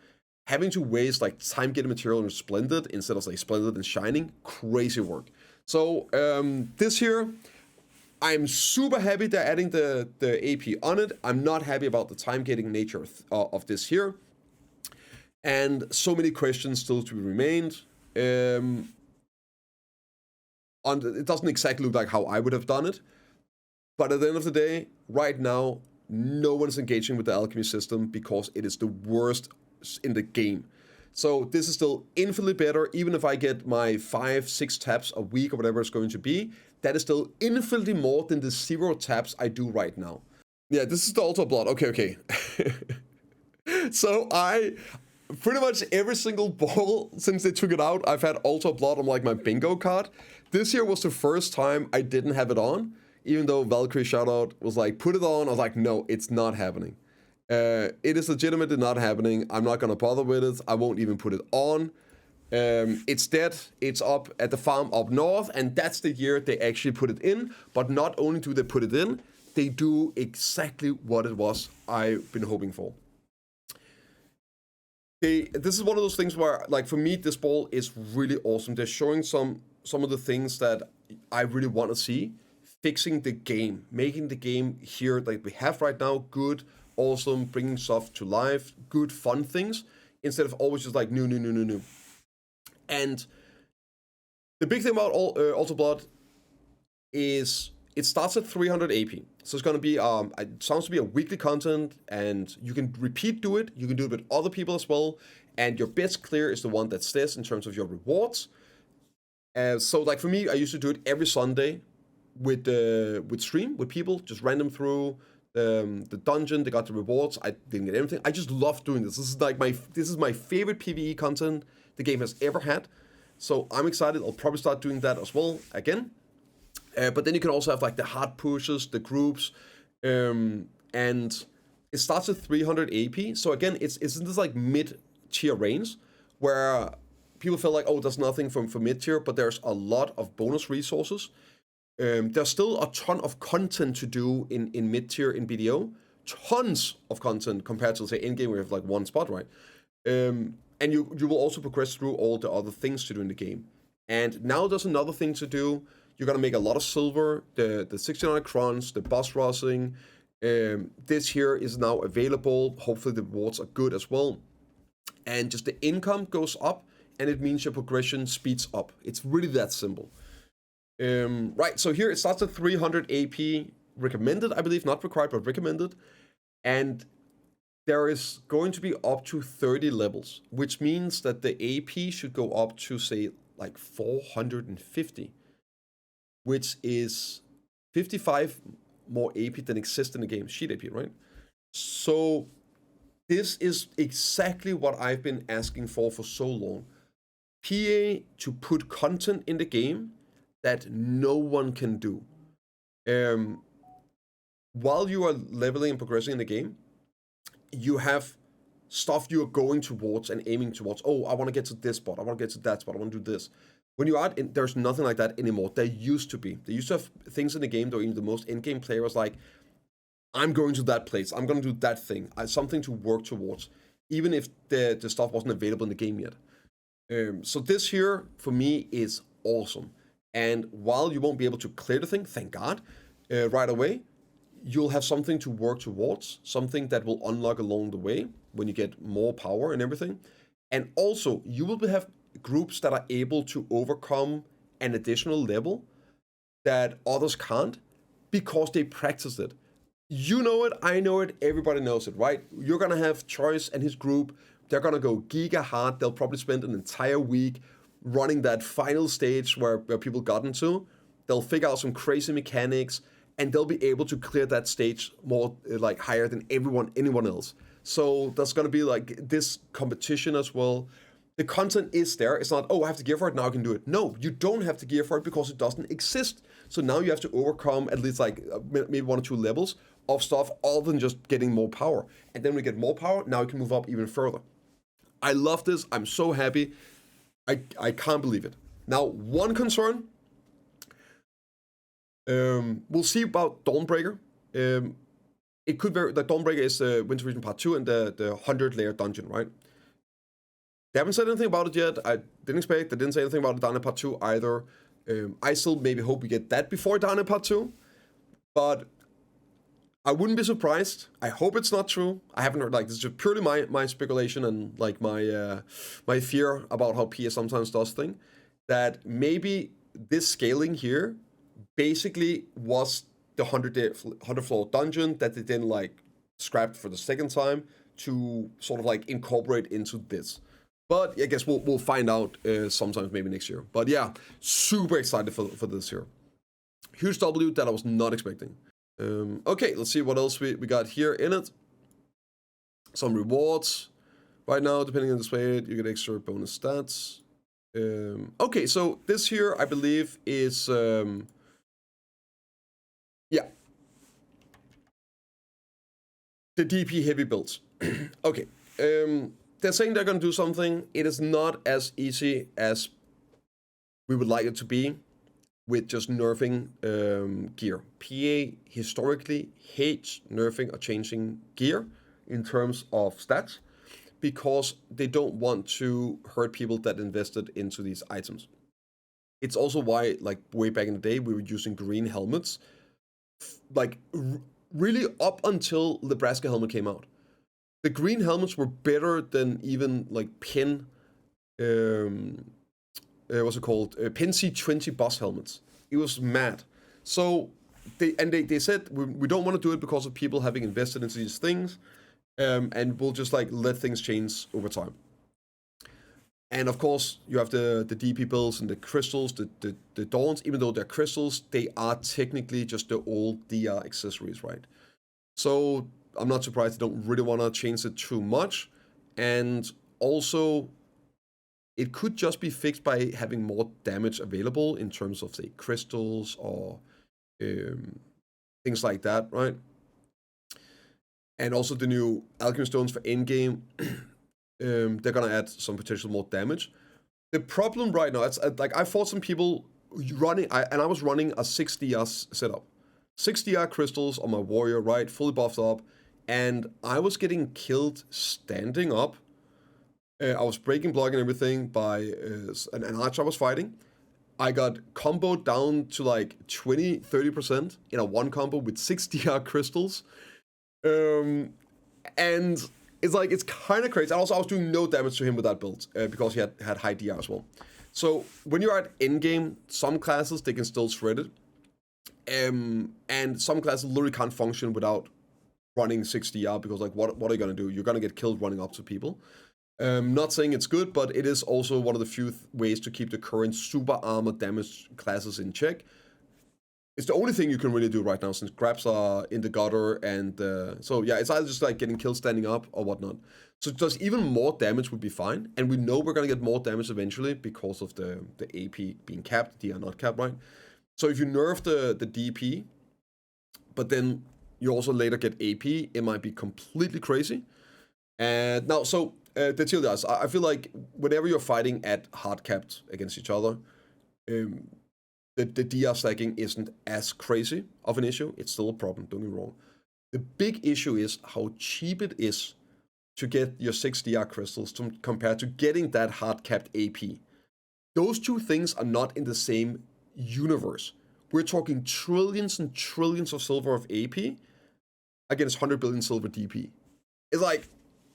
Having to waste like time gated material in Resplendent instead of like Splendid and Shining, crazy work. So this here, I'm super happy they're adding the AP on it. I'm not happy about the time gating nature of this here. And so many questions still to be remained. It doesn't exactly look like how I would have done it. But at the end of the day, right now, no one's engaging with the alchemy system because it is the worst in the game. So this is still infinitely better, even if I get my 5-6 taps a week or whatever it's going to be. That is still infinitely more than the 0 taps I do right now. Yeah, this is the Altar Blood. Okay. So I pretty much every single ball since they took it out, I've had Altar Blood on like my bingo card. This year was the first time I didn't have it on, even though Valkyrie Shoutout was like, put it on. I was like, no, it's not happening. It is legitimately not happening. I'm not gonna bother with it. I won't even put it on. It's dead. It's up at the farm up north, and that's the year they actually put it in. But not only do they put it in, they do exactly what it was I've been hoping for. This is one of those things where, like, for me, this ball is really awesome. They're showing some of the things that I really want to see. Fixing the game, making the game here like we have right now good, awesome, bringing stuff to life, good, fun things, instead of always just like new. And the big thing about Altar Blood is it starts at 300 AP. So it's going to be, it sounds to be a weekly content, and you can do it. You can do it with other people as well. And your best clear is the one that stays in terms of your rewards. So like for me, I used to do it every Sunday with stream, with people, just random through the dungeon. They got the rewards. I didn't get anything. I just love doing this. This is my favorite PvE content the game has ever had. So I'm excited. I'll probably start doing that as well again. But then you can also have like the hard pushes, the groups, and it starts at 300 AP. So again, it's in this like mid-tier range where people feel like, oh, there's nothing for mid-tier, but there's a lot of bonus resources. There's still a ton of content to do in mid-tier in BDO. Tons of content compared to, say, in-game where you have like one spot, right? And you will also progress through all the other things to do in the game. And now there's another thing to do. You're going to make a lot of silver, the 69 crowns, the boss rossing. This here is now available. Hopefully the rewards are good as well. And just the income goes up, and it means your progression speeds up. It's really that simple. Right, so here it starts at 300 AP, recommended, I believe, not required, but recommended. And there is going to be up to 30 levels, which means that the AP should go up to, say, like 450, which is 55 more AP than exists in the game, sheet AP, right? So this is exactly what I've been asking for so long. PA to put content in the game that no one can do. While you are leveling and progressing in the game, you have stuff you're going towards and aiming towards. Oh, I want to get to this spot. I want to get to that spot. I want to do this. When you are in, there's nothing like that anymore. There used to be. They used to have things in the game that even the most in-game player was like, I'm going to that place. I'm going to do that thing. Something to work towards, even if the stuff wasn't available in the game yet. So this here, for me, is awesome. And while you won't be able to clear the thing, thank God, right away, you'll have something to work towards, something that will unlock along the way when you get more power and everything. And also, you will have groups that are able to overcome an additional level that others can't because they practice it. You know it, I know it, everybody knows it, right? You're gonna have Choice and his group, they're gonna go giga hard, they'll probably spend an entire week running that final stage where people got into. They'll figure out some crazy mechanics, and they'll be able to clear that stage more like higher than anyone else. So there's gonna be like this competition as well. The content is there. It's not, oh, I have to gear for it, now I can do it. No, you don't have to gear for it because it doesn't exist. So now you have to overcome at least like maybe 1 or 2 levels of stuff other than just getting more power. And then we get more power, now you can move up even further. I love this. I'm so happy. I can't believe it. Now, one concern. We'll see about Dawnbreaker. It could be that Dawnbreaker is Winter Region Part 2 and the 100-layer dungeon, right? They haven't said anything about it yet. I didn't expect. They didn't say anything about it down in Part 2 either. I still maybe hope we get that before down in Part 2. But I wouldn't be surprised. I hope it's not true. I haven't heard, like, this is just purely my speculation and like my fear about how PS sometimes does things. That maybe this scaling here basically was the 100 floor dungeon that they then like scrapped for the second time to sort of like incorporate into this. But I guess we'll find out sometimes maybe next year. But yeah, super excited for this here. Huge W that I was not expecting. Okay, let's see what else we got here in it. Some rewards. Right now, depending on the display, you get extra bonus stats. Okay, so this here, I believe, is... yeah. The DP heavy builds. Okay. They're saying they're going to do something. It is not as easy as we would like it to be with just nerfing gear. PA historically hates nerfing or changing gear in terms of stats because they don't want to hurt people that invested into these items. It's also why, like, way back in the day, we were using green helmets, like, really up until the Nebraska helmet came out. The green helmets were better than even, like, Pin, what's it called? Pin C20 boss helmets. It was mad. So, they said, we don't want to do it because of people having invested into these things, and we'll just, like, let things change over time. And of course, you have the DP builds and the crystals, the dawns. Even though they're crystals, they are technically just the old DR accessories, right? So I'm not surprised they don't really want to change it too much. And also, it could just be fixed by having more damage available in terms of, say, crystals or things like that, right? And also the new Alchemy stones for endgame. They're gonna add some potential more damage. The problem right now, it's like I fought some people running, and I was running a 6 DR setup. 6 DR crystals on my warrior, right? Fully buffed up. And I was getting killed standing up. I was breaking block and everything by an archer I was fighting. I got comboed down to like 20-30% in a one combo with 6 DR crystals. And it's like, it's kind of crazy. And also, I was doing no damage to him with that build because he had high DR as well. So when you're at endgame, some classes, they can still shred it. And some classes literally can't function without running 6 DR because, like, what are you going to do? You're going to get killed running up to people. Not saying it's good, but it is also one of the few ways to keep the current super armor damage classes in check. It's the only thing you can really do right now since grabs are in the gutter, and so yeah, it's either just like getting killed standing up or whatnot. So just even more damage would be fine, and we know we're gonna get more damage eventually because of the AP being capped, DR not capped, right? So if you nerf the DP, but then you also later get AP, it might be completely crazy. And now, so the tier guys, I feel like whenever you're fighting at hard capped against each other, the DR stacking isn't as crazy of an issue. It's still a problem, don't get me wrong. The big issue is how cheap it is to get your 6 DR crystals compared to getting that hard-capped AP. Those two things are not in the same universe. We're talking trillions and trillions of silver of AP against 100 billion silver DP. It's like,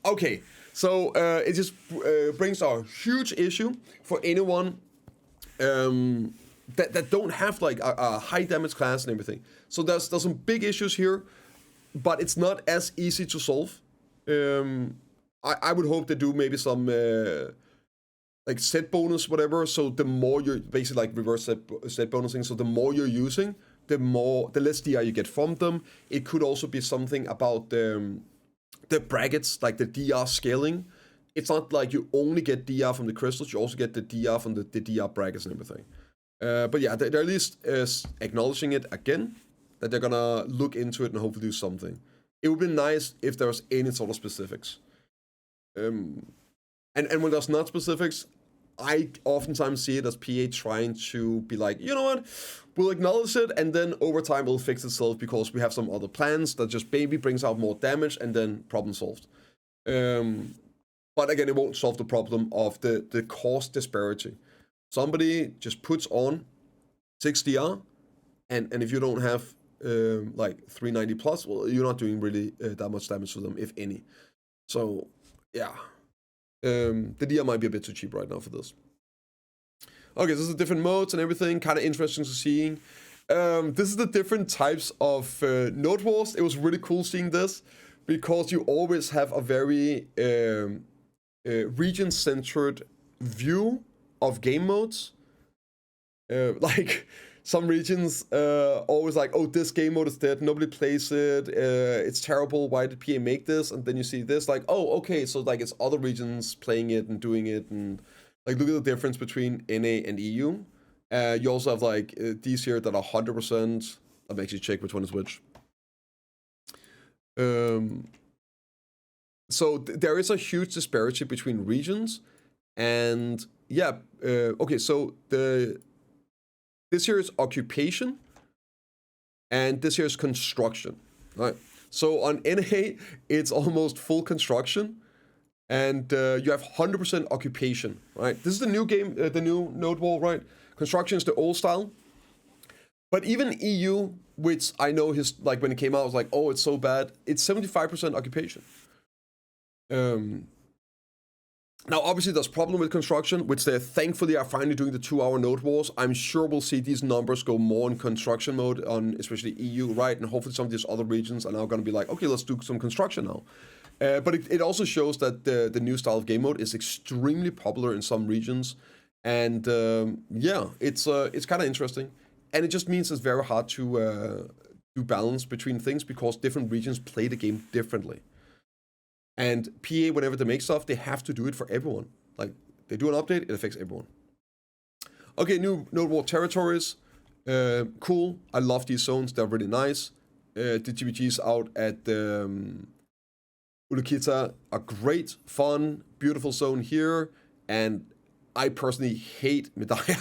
okay, so it just brings a huge issue for anyone that don't have like a high damage class and everything. So there's some big issues here, but it's not as easy to solve. I would hope they do maybe some like set bonus, whatever. So the more you're basically like reverse set bonusing. So the more you're using, the less DR you get from them. It could also be something about the brackets, like the DR scaling. It's not like you only get DR from the crystals, you also get the DR from the DR brackets and everything. But yeah, they're at least acknowledging it again, that they're gonna look into it and hopefully do something. It would be nice if there was any sort of specifics. And when there's not specifics, I oftentimes see it as PA trying to be like, you know what, we'll acknowledge it, and then over time it'll fix itself because we have some other plans that just maybe brings out more damage, and then problem solved. But again, it won't solve the problem of the cost disparity. Somebody just puts on 6 DR, and if you don't have like 390 plus, well, you're not doing really that much damage to them, if any. So yeah, the DR might be a bit too cheap right now for this. Okay, this is different modes and everything, kind of interesting to see. This is the different types of Node Wars. It was really cool seeing this because you always have a very region-centered view of game modes. Like some regions always like, oh, this game mode is dead, nobody plays it, it's terrible, why did PA make this? And then you see this like, oh, okay, so like it's other regions playing it and doing it, and like look at the difference between NA and EU. You also have like these here that are 100%. I'll actually check which one is which. So there is a huge disparity between regions, and yeah, okay, so this here is occupation, and this here is construction, right? So on NA, it's almost full construction, and you have 100% occupation, right? This is the new game, the new node wall, right? Construction is the old style. But even EU, which I know like when it came out, I was like, oh, it's so bad. It's 75% occupation. Now, obviously, there's problem with construction, which they thankfully are finally doing the 2-hour node wars. I'm sure we'll see these numbers go more in construction mode on especially EU, right? And hopefully some of these other regions are now going to be like, okay, let's do some construction now. But it also shows that the new style of game mode is extremely popular in some regions. And yeah, it's kind of interesting. And it just means it's very hard to do balance between things because different regions play the game differently. And PA, whenever they make stuff, they have to do it for everyone. Like, they do an update, it affects everyone. Okay, new Node War territories. Cool. I love these zones. They're really nice. The GBGs out at Ulukita are great, fun, beautiful zone here. And I personally hate Medaya.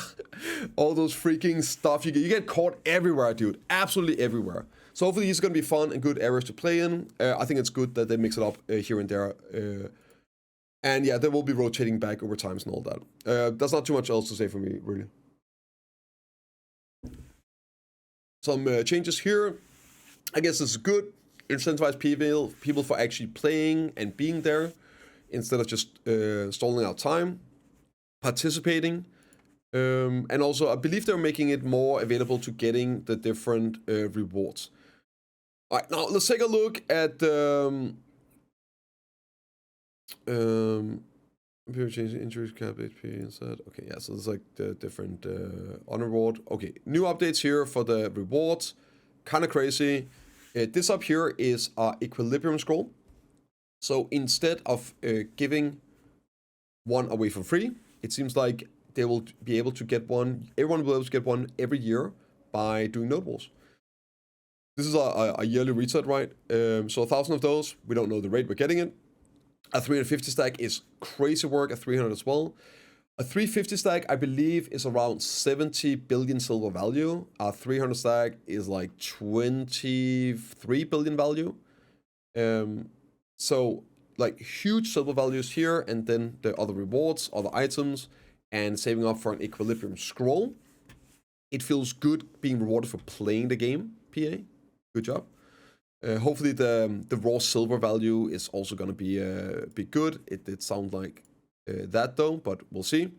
All those freaking stuff you get caught everywhere, dude. Absolutely everywhere. So hopefully these are going to be fun and good areas to play in. I think it's good that they mix it up here and there. And yeah, they will be rotating back over times and all that. There's not too much else to say for me, really. Some changes here. I guess this is good. Incentivize people for actually playing and being there instead of just stalling out time. Participating. And also, I believe they're making it more available to getting the different rewards. All right, now let's take a look at changing injuries cap HP inside. Okay, yeah, so it's like the different honor reward. Okay, new updates here for the rewards. Kind of crazy. This up here is our equilibrium scroll. So instead of giving one away for free, it seems like they will be able to get one. Everyone will be able to get one every year by doing node wars. This is a yearly reset, right? So 1,000 of those. We don't know the rate we're getting it. A 350 stack is crazy work. A 300 as well. A 350 stack, I believe, is around 70 billion silver value. A 300 stack is like 23 billion value. So like huge silver values here, and then the other rewards, other items, and saving up for an equilibrium scroll. It feels good being rewarded for playing the game, PA. Good job. Hopefully the raw silver value is also going to be good. It sounds like that though, but we'll see.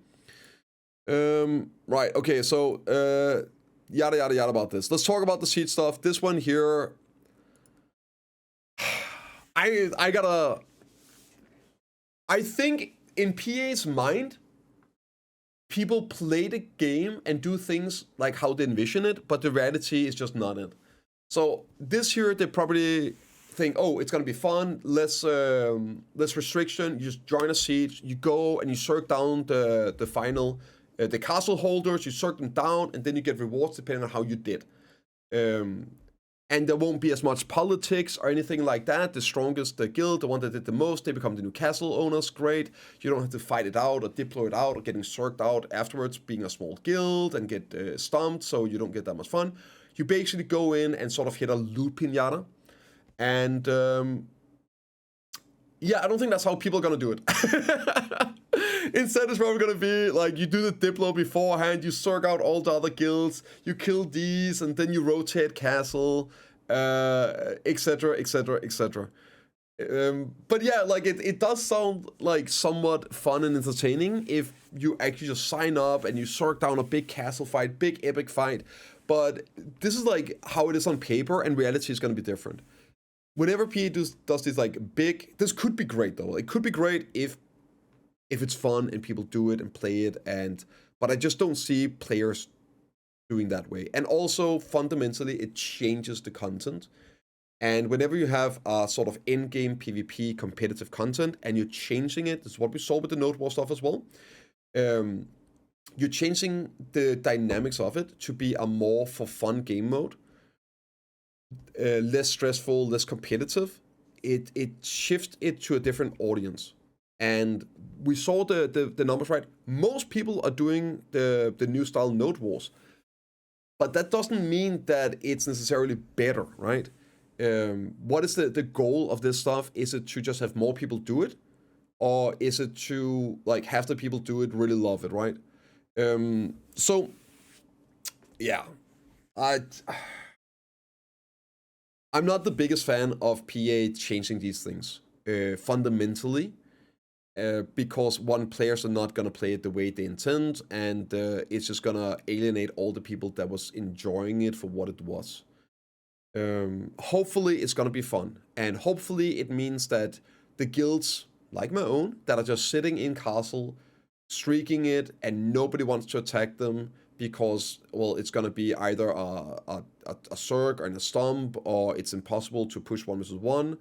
Right, okay, so yada yada yada about this. Let's talk about the seed stuff. This one here, I think in PA's mind, people play the game and do things like how they envision it, but the reality is just not it. So this year they probably think, oh, it's gonna be fun, less restriction. You just join a siege, you go and you circle down the final the castle holders, you circle them down, and then you get rewards depending on how you did. And there won't be as much politics or anything like that. The strongest guild, the one that did the most, they become the new castle owners. Great. You don't have to fight it out or deploy it out or getting circled out afterwards, being a small guild and get stumped, so you don't get that much fun. You basically go in and sort of hit a loot pinata. And yeah, I don't think that's how people are going to do it. Instead, it's probably going to be like you do the Diplo beforehand, you circle out all the other guilds, you kill these, and then you rotate castle, etc., etc., etc. But yeah, like it does sound like somewhat fun and entertaining if you actually just sign up and you circle down a big castle fight, big epic fight. but this is like how it is on paper, and reality is going to be different. Whenever PA does these like big, this could be great though. It could be great if it's fun and people do it and play it, but I just don't see players doing that way. And also fundamentally, it changes the content. And whenever you have a sort of in-game PvP competitive content and you're changing it, this is what we saw with the Node War stuff as well. You're changing the dynamics of it to be a more for fun game mode. Less stressful, less competitive. It shifts it to a different audience. And we saw the numbers, right? Most people are doing the new style Node Wars. But that doesn't mean that it's necessarily better, right? What is the goal of this stuff? Is it to just have more people do it? Or is it to like have the people do it really love it, right? So yeah. I'm not the biggest fan of PA changing these things fundamentally, because one, players are not gonna play it the way they intend, and it's just gonna alienate all the people that was enjoying it for what it was. Hopefully it's gonna be fun, and hopefully it means that the guilds like my own that are just sitting in castle, streaking it, and nobody wants to attack them because, well, it's gonna be either a Zerg or a stomp, or it's impossible to push 1v1.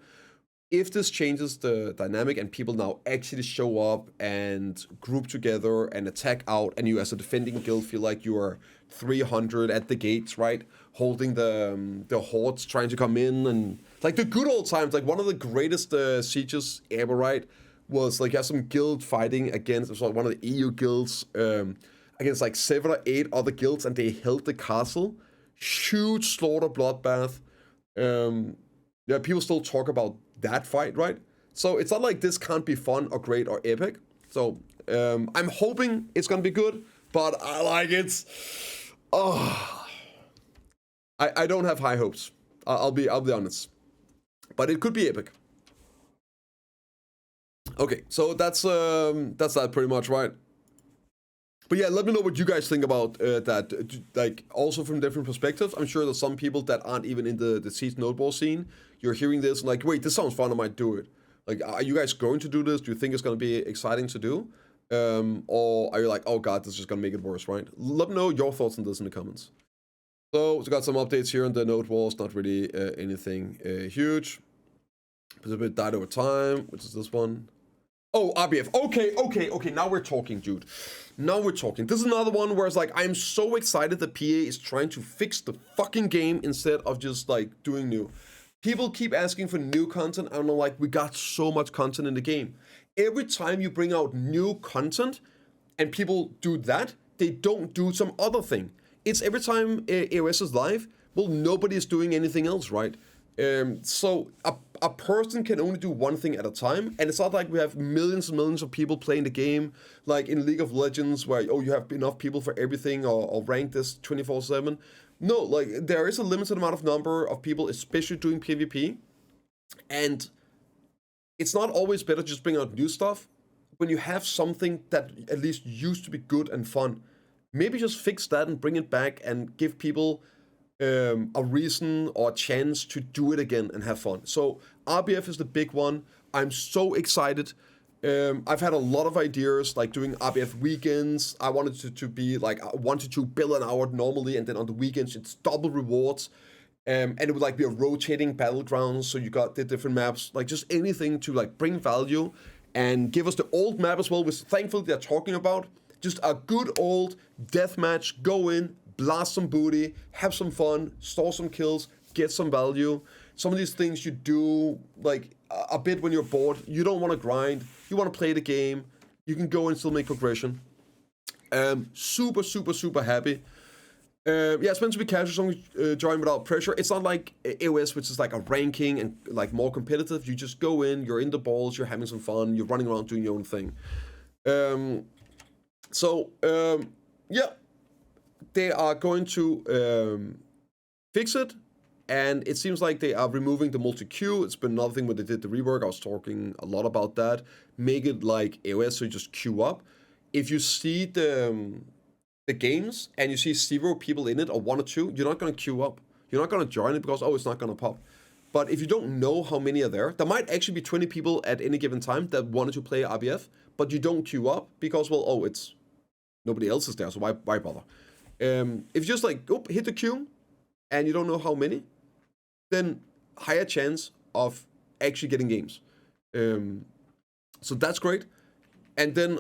If this changes the dynamic and people now actually show up and group together and attack out, and you as a defending guild feel like you are 300 at the gates, right? Holding the hordes trying to come in, and like the good old times, like one of the greatest sieges ever, right? Was like you have some guild fighting against, it was like one of the EU guilds, against like 7 or 8 other guilds, and they held the castle. Huge slaughter bloodbath. Yeah, people still talk about that fight, right? So it's not like this can't be fun or great or epic. So I'm hoping it's gonna be good, but I don't have high hopes. I'll be honest, but it could be epic. Okay, so that's that pretty much, right? But yeah, let me know what you guys think about that. Like, also from different perspectives. I'm sure there's some people that aren't even in the Siege Node Ball scene. You're hearing this and like, wait, this sounds fun, I might do it. Like, are you guys going to do this? Do you think it's going to be exciting to do? Or are you like, oh god, this is just going to make it worse, right? Let me know your thoughts on this in the comments. So, we got some updates here on the Node Walls. Not really anything huge. It's a bit died over time, which is this one. Oh, RBF. Okay. Now we're talking, dude. Now we're talking. This is another one where it's like, I'm so excited that PA is trying to fix the fucking game instead of just like doing new. People keep asking for new content. I'm like, we got so much content in the game. Every time you bring out new content and people do that, they don't do some other thing. It's every time AOS is live, well, nobody is doing anything else, right? So a person can only do one thing at a time, and it's not like we have millions and millions of people playing the game, like in League of Legends, where you have enough people for everything, or rank this 24/7. No, like there is a limited amount of number of people, especially doing PvP, and it's not always better just bring out new stuff when you have something that at least used to be good and fun. Maybe just fix that and bring it back and give people a reason or a chance to do it again and have fun. So RBF is the big one. I'm so excited. I've had a lot of ideas, like doing RBF weekends. I wanted to be like 1 to 2 billion hour normally, and then on the weekends it's double rewards. And it would like be a rotating battlegrounds, so you got the different maps, like just anything to like bring value and give us the old map as well, which thankfully they're talking about. Just a good old deathmatch, go in, blast some booty, have some fun, store some kills, get some value. Some of these things you do like a bit when you're bored. You don't want to grind. You want to play the game. You can go and still make progression. Super happy. Yeah, it's meant to be casual, join without pressure. It's not like AOS, which is like a ranking and like more competitive. You just go in, you're in the balls, you're having some fun, you're running around doing your own thing. Yeah. They are going to fix it, and it seems like they are removing the multi-queue. It's been another thing when they did the rework. I was talking a lot about that. Make it like AOS, so you just queue up. If you see the games and you see 0 people in it or 1 or 2, you're not going to queue up. You're not going to join it because, oh, it's not going to pop. But if you don't know how many are there might actually be 20 people at any given time that wanted to play RBF, but you don't queue up because, well, oh, it's nobody else is there, so why bother? If you just like hit the queue and you don't know how many, then higher chance of actually getting games. So that's great. And then,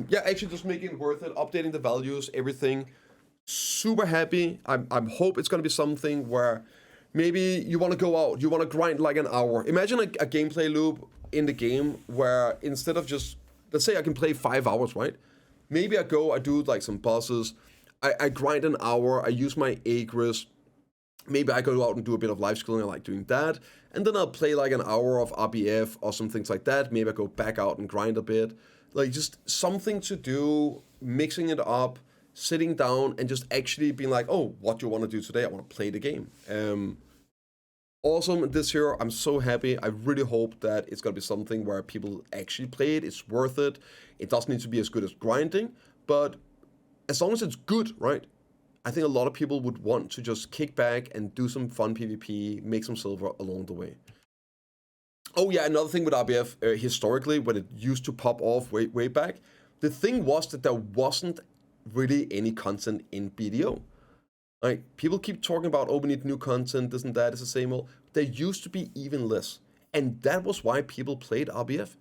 yeah, actually just making it worth it, updating the values, everything. Super happy. I hope it's going to be something where maybe you want to go out, you want to grind like an hour. Imagine a gameplay loop in the game where instead of just, let's say I can play 5 hours, right? Maybe I do like some bosses, I grind an hour, I use my Agris, maybe I go out and do a bit of life skilling, I like doing that, and then I'll play like an hour of RBF or some things like that, maybe I go back out and grind a bit, like just something to do, mixing it up, sitting down and just actually being like, oh, what do you want to do today? I want to play the game. Awesome this year. I'm so happy. I really hope that it's going to be something where people actually play it. It's worth it. It doesn't need to be as good as grinding, but as long as it's good, right? I think a lot of people would want to just kick back and do some fun PvP, make some silver along the way. Oh yeah, another thing with RBF, historically, when it used to pop off way back, the thing was that there wasn't really any content in BDO. Like, people keep talking about, oh, we need new content, this and that, it's the same old. There used to be even less. And that was why people played RBF.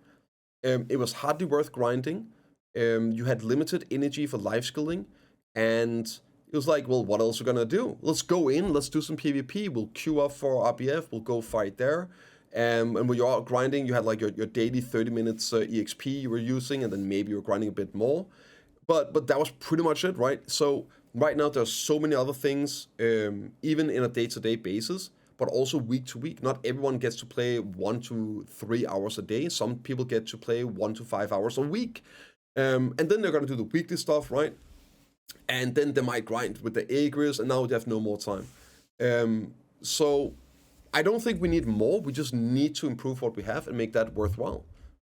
It was hardly worth grinding. You had limited energy for life skilling. And it was like, well, what else are we gonna do? Let's go in, let's do some PvP. We'll queue up for RBF, we'll go fight there. And when you're out grinding, you had like your daily 30 minutes EXP you were using, and then maybe you were grinding a bit more. But that was pretty much it, right? So right now there's so many other things, even in a day-to-day basis, but also week to week. Not everyone gets to play 1 to 3 hours a day. Some people get to play 1 to 5 hours a week. And then they're going to do the weekly stuff, right? And then they might grind with the Agris, and now they have no more time. So I don't think we need more. We just need to improve what we have and make that worthwhile.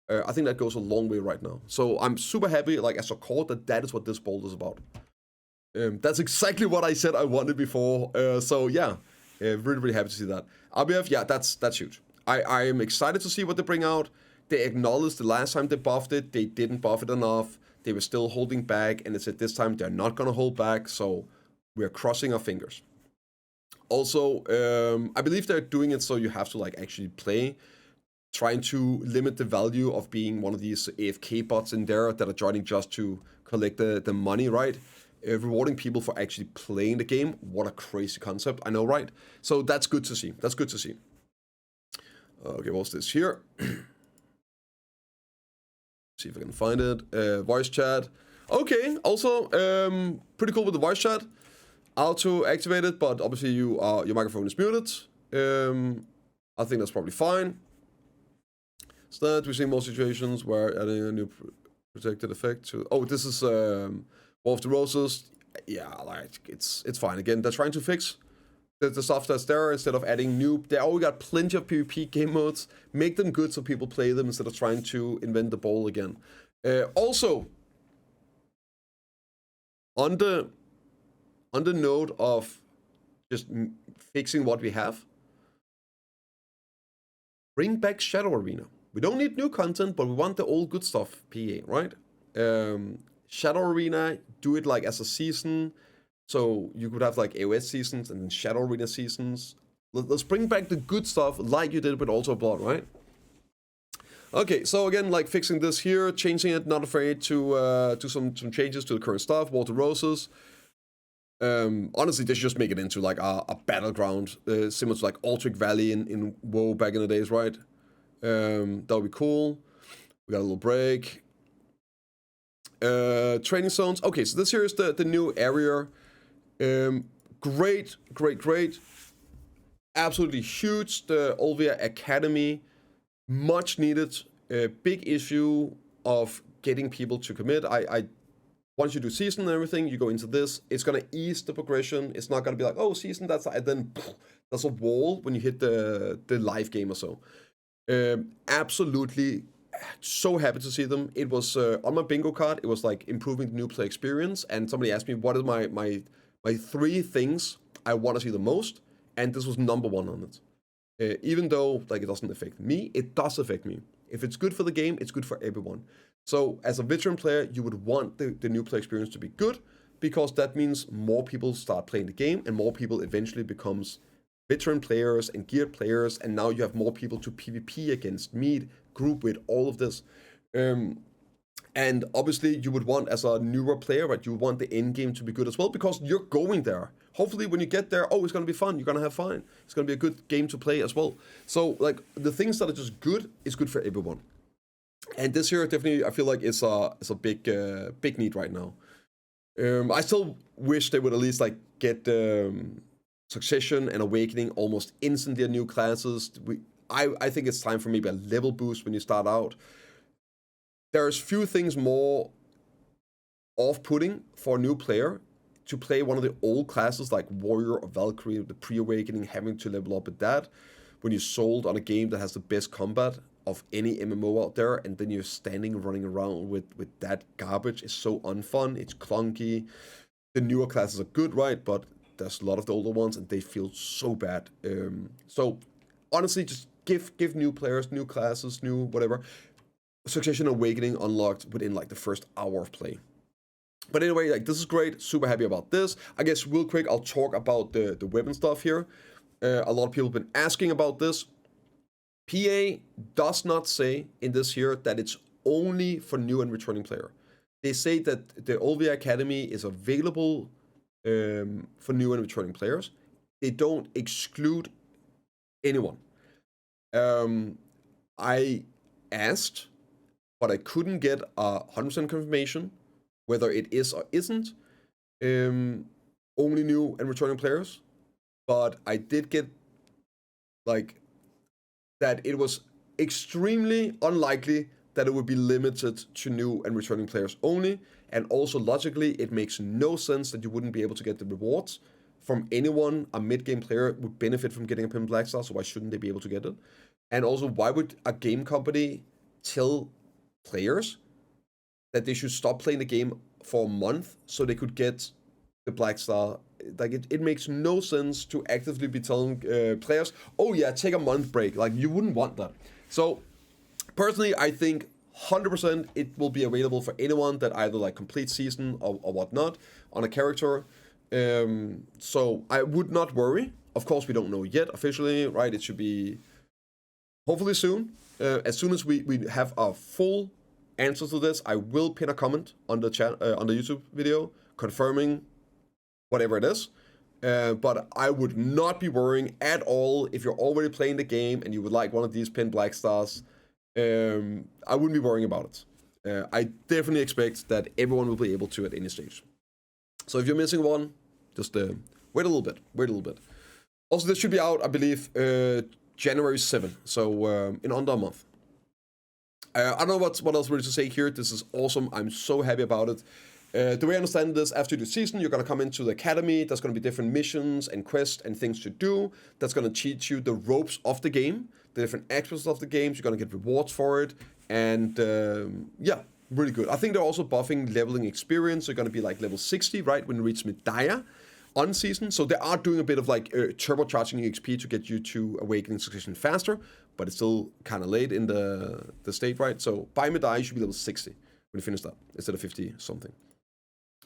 I think that goes a long way right now. So I'm super happy, like as a core, that is what this bold is about. That's exactly what I said I wanted before. So yeah, really happy to see that. RBF, yeah, that's huge. I am excited to see what they bring out. They acknowledged the last time they buffed it, they didn't buff it enough. They were still holding back, and they said this time they're not gonna hold back. So we're crossing our fingers. Also, I believe they're doing it so you have to like actually play, trying to limit the value of being one of these AFK bots in there that are joining just to collect the money, right? Rewarding people for actually playing the game. What a crazy concept, I know, right? So that's good to see. That's good to see. Okay, what's this here? See if I can find it. Voice chat. Okay, also pretty cool with the voice chat. Auto activated, but obviously your microphone is muted. I think that's probably fine. So that we see more situations where adding a new protected effect to. Oh, this is War of the Roses. Yeah, like it's fine. Again, they're trying to fix the stuff that's there instead of adding new. They already got plenty of PvP game modes. Make them good so people play them instead of trying to invent the ball again. Also, on the note of just fixing what we have, bring back Shadow Arena. We don't need new content, but we want the old good stuff, PA, right? Shadow Arena, do it like as a season. So you could have like AOS seasons and then Shadow Arena seasons. Let's bring back the good stuff like you did with Altar Blood, right? Okay, so again, like fixing this here, changing it, not afraid to do some changes to the current stuff, War of the Roses. Honestly, they should just make it into like a battleground, similar to like Altric Valley in WoW back in the days, right? That would be cool. We got a little break. Training zones. Okay, so this here is the new area. Great. Absolutely huge. The Olbia Academy. Much needed. Big issue of getting people to commit. Once you do season and everything, you go into this. It's gonna ease the progression. It's not gonna be like, oh, season, that's, and then there's a wall when you hit the live game or so. Absolutely So happy to see them. It was on my bingo card. It was like improving the new play experience, and somebody asked me what are my 3 things I want to see the most, and this was number 1 on it. Even though like it doesn't affect me, it does affect me. If it's good for the game, it's good for everyone. So as a veteran player, you would want the new play experience to be good, because that means more people start playing the game, and more people eventually becomes veteran players and geared players, and now you have more people to PvP against, meet, group with, all of this. And obviously you would want, as a newer player, right, you want the end game to be good as well, because you're going there. Hopefully when you get there, it's going to be fun, you're going to have fun. It's going to be a good game to play as well. So like the things that are just good is good for everyone. And this year definitely I feel like it's a big need right now. I still wish they would at least like get Succession and Awakening almost instantly a new classes. I think it's time for maybe a level boost when you start out. There's few things more off-putting for a new player to play one of the old classes like Warrior or Valkyrie, the pre-Awakening, having to level up with that when you're sold on a game that has the best combat of any MMO out there, and then you're running around with that garbage. It's so unfun, it's clunky. The newer classes are good, right? But there's a lot of the older ones, and they feel so bad. So honestly, just give new players, new classes, new whatever. Succession Awakening unlocked within like the first hour of play. But anyway, like this is great. Super happy about this. I guess real quick, I'll talk about the weapon stuff here. A lot of people have been asking about this. PA does not say in this here that it's only for new and returning player. They say that the Olbia Academy is available for new and returning players. They don't exclude anyone. I asked, but I couldn't get 100% confirmation whether it is or isn't only new and returning players. But I did get like that it was extremely unlikely that it would be limited to new and returning players only. And also logically, it makes no sense that you wouldn't be able to get the rewards from anyone. A mid-game player would benefit from getting a pin black star, so why shouldn't they be able to get it? And also, why would a game company tell players that they should stop playing the game for a month so they could get the black star? Like it makes no sense to actively be telling players, oh yeah, take a month break. Like you wouldn't want that. So personally, I think 100% it will be available for anyone that either like complete season or whatnot on a character. So I would not worry. Of course, we don't know yet officially, right? It should be hopefully soon. As soon as we have a full answer to this, I will pin a comment on the chat on the YouTube video confirming whatever it is. But I would not be worrying at all if you're already playing the game and you would like one of these pin black stars. I wouldn't be worrying about it. I definitely expect that everyone will be able to at any stage. So if you're missing one, just wait a little bit. Also, this should be out, I believe, January 7th, so in under a month. I don't know what else really to say here. This is awesome. I'm so happy about it. The way I understand this, after the season, you're going to come into the academy. There's going to be different missions and quests and things to do. That's going to teach you the ropes of the game, the different aspects of the games. You're going to get rewards for it. And yeah, really good. I think they're also buffing leveling experience. They're going to be like level 60, right, when you reach Medaya on season. So they are doing a bit of like turbocharging your XP to get you to Awakening Succession faster. But it's still kind of late in the state, right? So by Medaya, you should be level 60 when you finish that, instead of 50 something.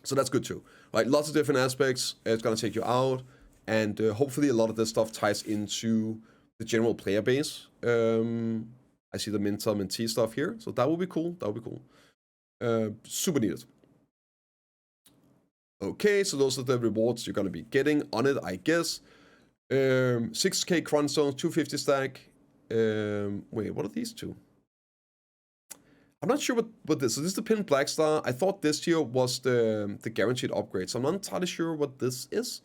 So that's good too, right? Lots of different aspects. It's going to take you out. And hopefully a lot of this stuff ties into the general player base. I see the Mentee stuff here. So that will be cool. Super needed. Okay, so those are the rewards you're going to be getting on it, I guess. 6k Cron Stones, 250 stack. Wait, what are these two? I'm not sure what this is. So this is the pin black star. I thought this here was the guaranteed upgrade. So I'm not entirely sure what this is.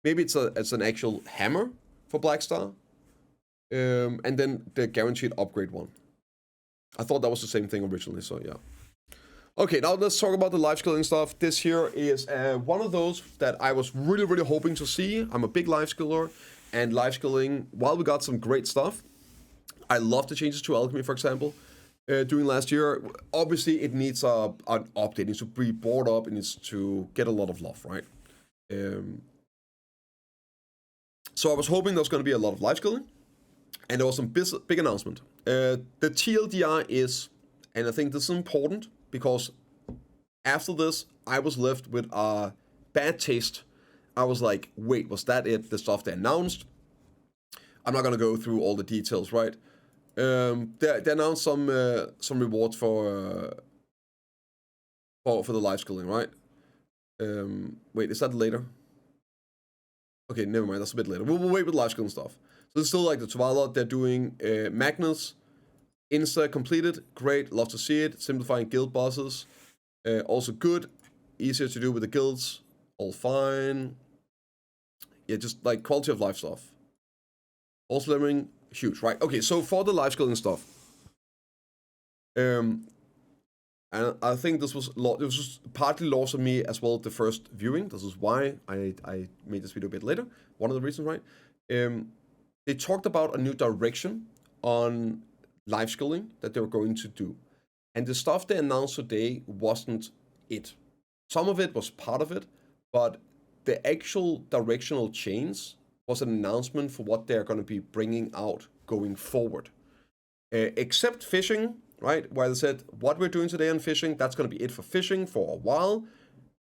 Maybe it's an actual hammer for black star. And then the guaranteed upgrade one. I thought that was the same thing originally, so yeah. Okay, now let's talk about the life skilling stuff. This here is one of those that I was really hoping to see. I'm a big life skiller, and life skilling, while we got some great stuff, I love the changes to Alchemy, for example. doing last year. Obviously, it needs an update. It needs to be brought up. It needs to get a lot of love, right? So I was hoping there was going to be a lot of live skilling, and there was some big announcement. The TLDR is, and I think this is important because after this, I was left with a bad taste. I was like, wait, was that it? The stuff they announced? I'm not gonna go through all the details, right? They announced some rewards for the live skilling, right? Wait, is that later? Okay, never mind. That's a bit later. We'll wait with live skilling stuff. So it's still like the Tuvala. They're doing Magnus Insta completed. Great, love to see it. Simplifying guild bosses. Also good. Easier to do with the guilds. All fine. Yeah, just like quality of life stuff. Also leveling, huge, right? Okay, so for the life skilling stuff. And I think this was just partly lost on me as well the first viewing. This is why I made this video a bit later. One of the reasons, right? They talked about a new direction on life skilling that they were going to do. And the stuff they announced today wasn't it. Some of it was part of it, but the actual directional change was an announcement for what they're going to be bringing out going forward. Except fishing, right? Where they said, what we're doing today on fishing, that's going to be it for fishing for a while.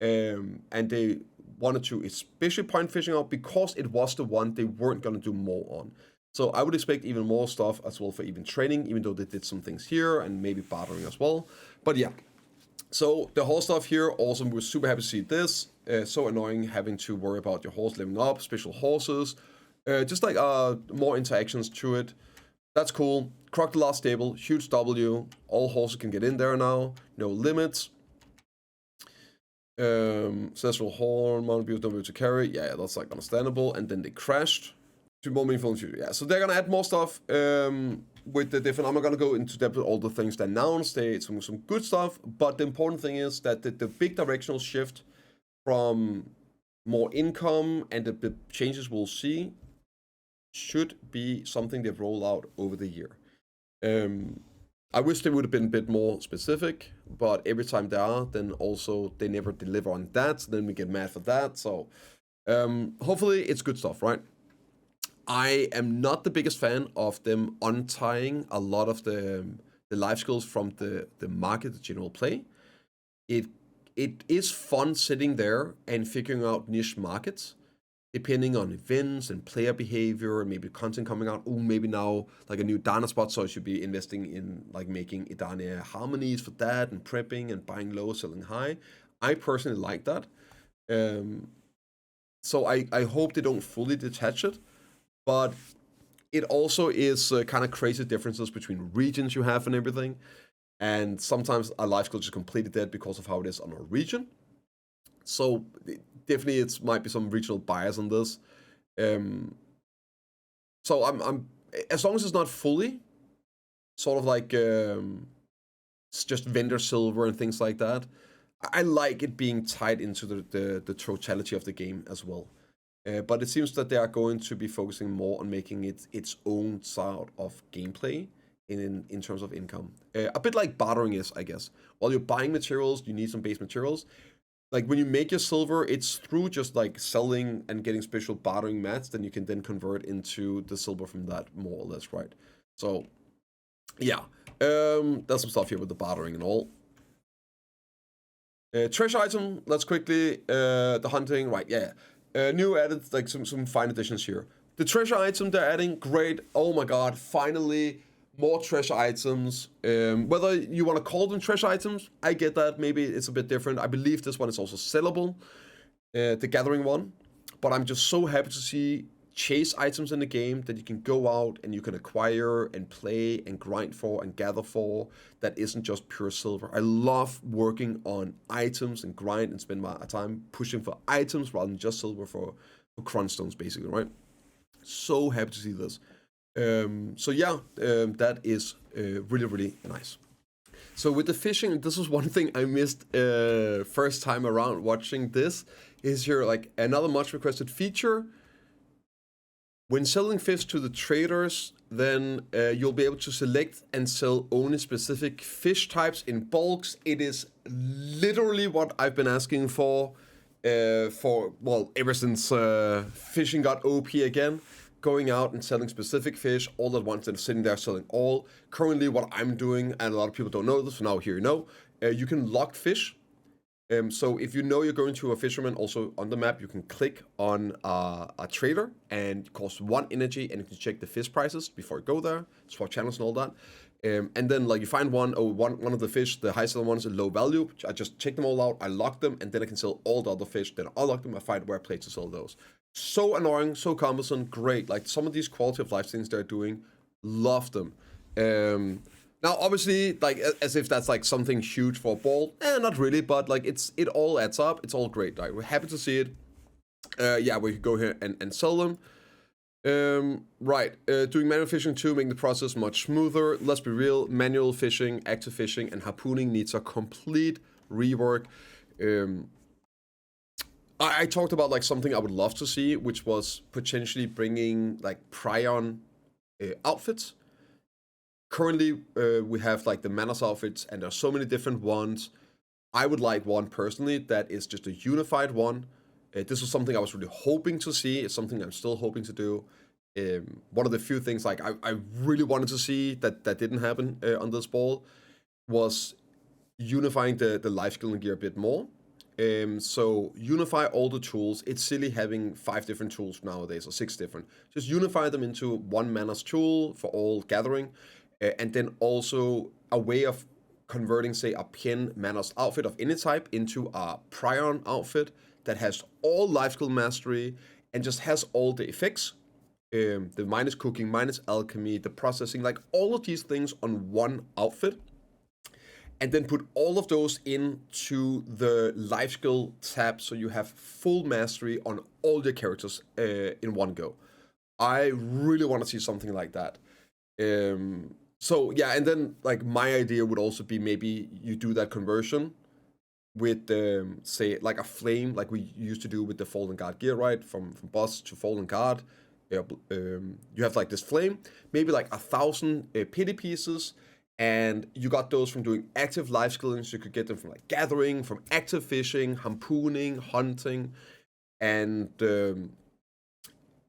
And they wanted to especially point fishing out because it was the one they weren't going to do more on. So I would expect even more stuff as well for even training, even though they did some things here and maybe bartering as well. But yeah, so the horse stuff here, awesome. We're super happy to see this. So annoying having to worry about your horse leveling up, special horses. Just like more interactions to it. That's cool. Crocodile stable, huge W. All horses can get in there now. No limits. Ancestral horn, Mount Abuse, don't be able to carry. Yeah, that's like understandable. And then they crashed. To more meaningful in the future. Yeah, so they're gonna add more stuff with the different. I'm not gonna go into depth with all the things they announced. They some good stuff, but the important thing is that the big directional shift from more income and the changes we'll see should be something they roll out over the year. I wish they would have been a bit more specific, but every time they are, then also they never deliver on that. So then we get mad for that. So hopefully it's good stuff, right? I am not the biggest fan of them untying a lot of the life skills from the market, the general play. It is fun sitting there and figuring out niche markets, depending on events and player behavior, maybe content coming out. Oh, maybe now like a new Dana spot, so I should be investing in like making Idania harmonies for that and prepping and buying low, selling high. I personally like that. So I hope they don't fully detach it. But it also is kind of crazy differences between regions you have and everything. And sometimes a life skill is just completely dead because of how it is on a region. So definitely it might be some regional bias on this. So I'm as long as it's not fully sort of like it's just vendor silver and things like that. I like it being tied into the totality of the game as well. But it seems that they are going to be focusing more on making it its own side of gameplay in terms of income. A bit like bartering is, I guess. While you're buying materials, you need some base materials. Like when you make your silver, it's through just like selling and getting special bartering mats, then you can then convert into the silver from that, more or less, right? So, yeah. There's some stuff here with the bartering and all. Treasure item, let's quickly, the hunting, right, yeah. New added, like some fine additions here. The treasure item they're adding, great. Oh my god, finally, more treasure items. Whether you want to call them treasure items, I get that. Maybe it's a bit different. I believe this one is also sellable, the gathering one. But I'm just so happy to see chase items in the game that you can go out and you can acquire and play and grind for and gather for that isn't just pure silver. I love working on items and grind and spend my time pushing for items rather than just silver for crunch stones, basically, right? So happy to see this. So yeah, that is really, really nice. So with the fishing, this was one thing I missed first time around watching this. Is here like another much requested feature. When selling fish to the traders, then you'll be able to select and sell only specific fish types in bulks. It is literally what I've been asking for, well, ever since fishing got OP again. Going out and selling specific fish all at once and sitting there selling all. Currently, what I'm doing, and a lot of people don't know this, so now here you know, you can lock fish. So if you know you're going to a fisherman, also on the map, you can click on a trader and it costs 1 energy, and you can check the fish prices before you go there, swap channels and all that. And then like you find one of the fish, the high selling ones, are low value. I just check them all out, I lock them, and then I can sell all the other fish. Then I unlock them, I find where I place to sell those. So annoying, so cumbersome, great. Like some of these quality of life things they're doing, love them. Now, obviously, like as if that's like something huge for a ball, not really, but like it all adds up. It's all great. Right, we're happy to see it. Yeah, we can go here and sell them. Right, doing manual fishing too, making the process much smoother. Let's be real, manual fishing, active fishing, and harpooning needs a complete rework. I talked about like something I would love to see, which was potentially bringing like prion outfits. Currently, we have like the Manos outfits, and there's so many different ones. I would like one personally that is just a unified one. This was something I was really hoping to see. It's something I'm still hoping to do. One of the few things like I really wanted to see that didn't happen on this ball was unifying the life skill and gear a bit more. So unify all the tools. It's silly having 5 different tools nowadays, or 6 different. Just unify them into one Manos tool for all gathering. And then also a way of converting, say, a Pien Manos outfit of any type into a Prion outfit that has all life skill mastery and just has all the effects. The minus cooking, minus alchemy, the processing, like all of these things on one outfit. And then put all of those into the life skill tab so you have full mastery on all your characters in one go. I really want to see something like that. So yeah, and then like my idea would also be maybe you do that conversion with say like a flame, like we used to do with the Fallen Guard gear, right? From boss to Fallen Guard, you have like this flame, maybe like 1,000 pity pieces, and you got those from doing active life skilling. So you could get them from like gathering, from active fishing, harpooning, hunting, and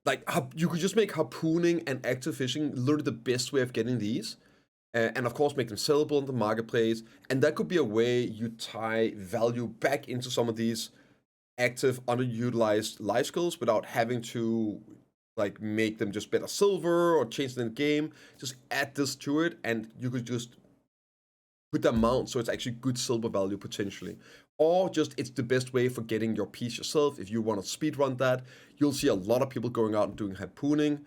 like you could just make harpooning and active fishing literally the best way of getting these. And of course, make them sellable in the marketplace. And that could be a way you tie value back into some of these active, underutilized life skills without having to like make them just better silver or change them in the game. Just add this to it, and you could just put the amount so it's actually good silver value potentially. Or just it's the best way for getting your piece yourself. If you want to speedrun that, you'll see a lot of people going out and doing harpooning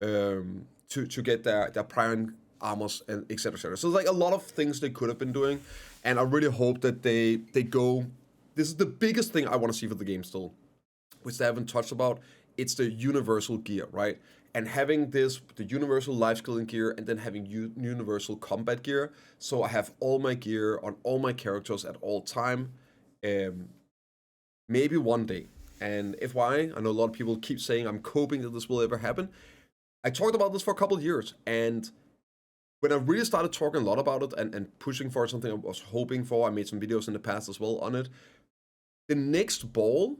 to get their prion armors and etc. etc. So like a lot of things they could have been doing, and I really hope that they go. This is the biggest thing I want to see for the game still, which they haven't touched about. It's the universal gear, right? And having the universal life skilling gear, and then having universal combat gear. So I have all my gear on all my characters at all time. Maybe one day. And FYI, I know a lot of people keep saying I'm hoping that this will ever happen. I talked about this for a couple of years, and when I really started talking a lot about it and pushing for something I was hoping for, I made some videos in the past as well on it. The next ball,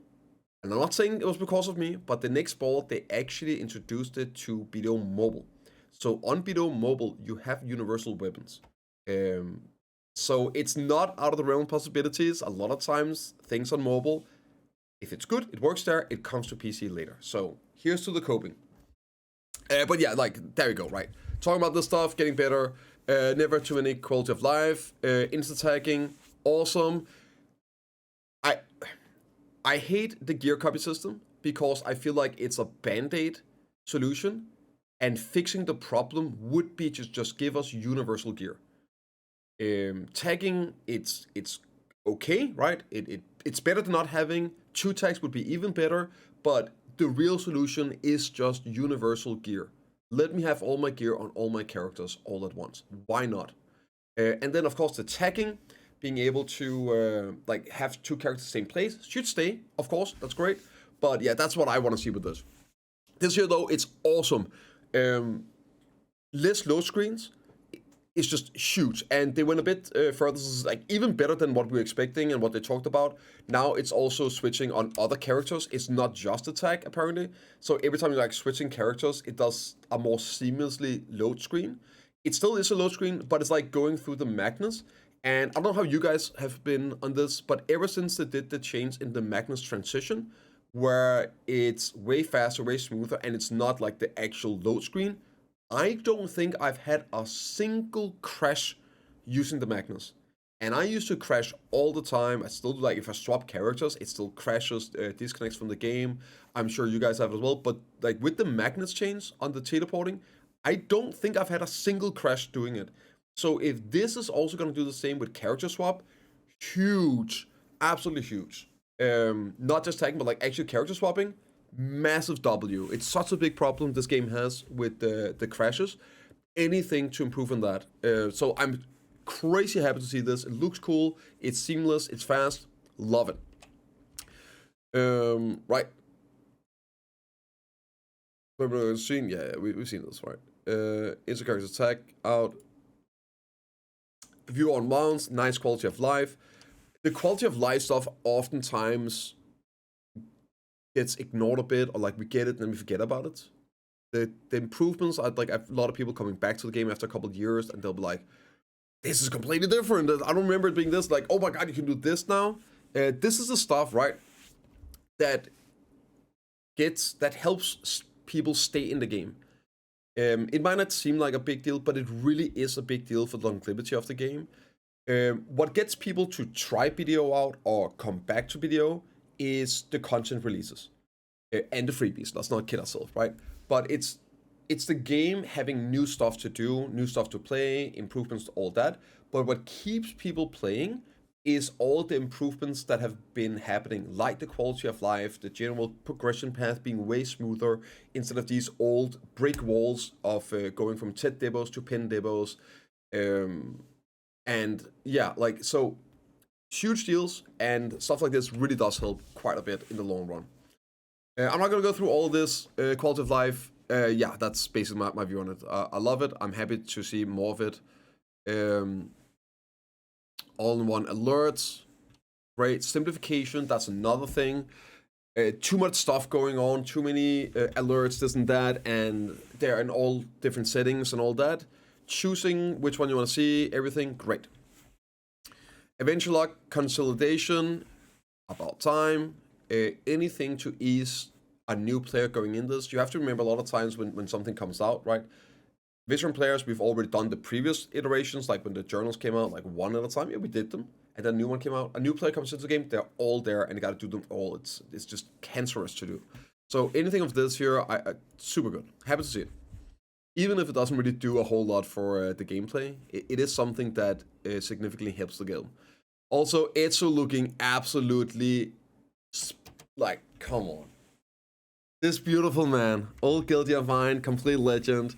and I'm not saying it was because of me, but the next ball, they actually introduced it to BDO Mobile. So on BDO Mobile, you have universal weapons. So it's not out of the realm of possibilities. A lot of times, things on mobile, if it's good, it works there, it comes to PC later. So here's to the coping. But yeah, like, there you go, right? Talking about this stuff, getting better, never too many quality of life, instant tagging, awesome. I hate the gear copy system because I feel like it's a band-aid solution, and fixing the problem would be to just give us universal gear. Tagging, it's okay, right? It's better than not having. 2 tags would be even better, but the real solution is just universal gear. Let me have all my gear on all my characters all at once. Why not? And then, of course, the tagging, being able to like have 2 characters the same place should stay, of course. That's great. But yeah, that's what I want to see with this. This here, though, it's awesome. Less load screens is just huge, and they went a bit further. This is like even better than what we were expecting and what they talked about. Now it's also switching on other characters. It's not just attack, apparently. So every time you're like switching characters, it does a more seamlessly load screen. It still is a load screen, but it's like going through the Magnus. And I don't know how you guys have been on this, but ever since they did the change in the Magnus transition, where it's way faster, way smoother, and it's not like the actual load screen, I don't think I've had a single crash using the Magnus. And I used to crash all the time. I still do, like, if I swap characters, it still crashes, disconnects from the game. I'm sure you guys have as well. But like with the Magnus change on the teleporting, I don't think I've had a single crash doing it. So if this is also going to do the same with character swap, huge, absolutely huge. Not just tagging, but like actual character swapping, massive W. It's such a big problem this game has with the crashes. Anything to improve on that. So I'm crazy happy to see this. It looks cool. It's seamless. It's fast. Love it. Right. We've seen, yeah, we've seen this, right? Instant character attack out. View on mounts. Nice quality of life. The quality of life stuff oftentimes gets ignored a bit, or like we get it and then we forget about it. The improvements are like, I have a lot of people coming back to the game after a couple of years, and they'll be like, "This is completely different. I don't remember it being this." Like, "Oh my god, you can do this now." This is the stuff, right? That helps people stay in the game. It might not seem like a big deal, but it really is a big deal for the longevity of the game. What gets people to try BDO out or come back to BDO is the content releases and the freebies. Let's not kid ourselves, right? But it's the game having new stuff to do, new stuff to play, improvements, all that. But what keeps people playing is all the improvements that have been happening, like the quality of life, the general progression path being way smoother instead of these old brick walls of going from TED demos to pin demos. And yeah, like, so huge deals, and stuff like this really does help quite a bit in the long run. I'm not gonna go through all of this. Quality of life, yeah, that's basically my view on it. I love it. I'm happy to see more of it. All-in-one alerts, great. Simplification, that's another thing. Too much stuff going on, too many alerts, this and that, and they're in all different settings and all that. Choosing which one you want to see, everything, great. Eventual lock consolidation, about time. Anything to ease a new player going in this. You have to remember a lot of times when something comes out, right? Veteran players, we've already done the previous iterations, like when the journals came out, like one at a time. Yeah, we did them. And then a new one came out. A new player comes into the game, they're all there, and you gotta do them all. It's just cancerous to do. So anything of this here, I super good. Happy to see it. Even if it doesn't really do a whole lot for the gameplay, it is something that significantly helps the game. Also, Ezio looking absolutely, like, come on. This beautiful man, old guilty of mine, complete legend.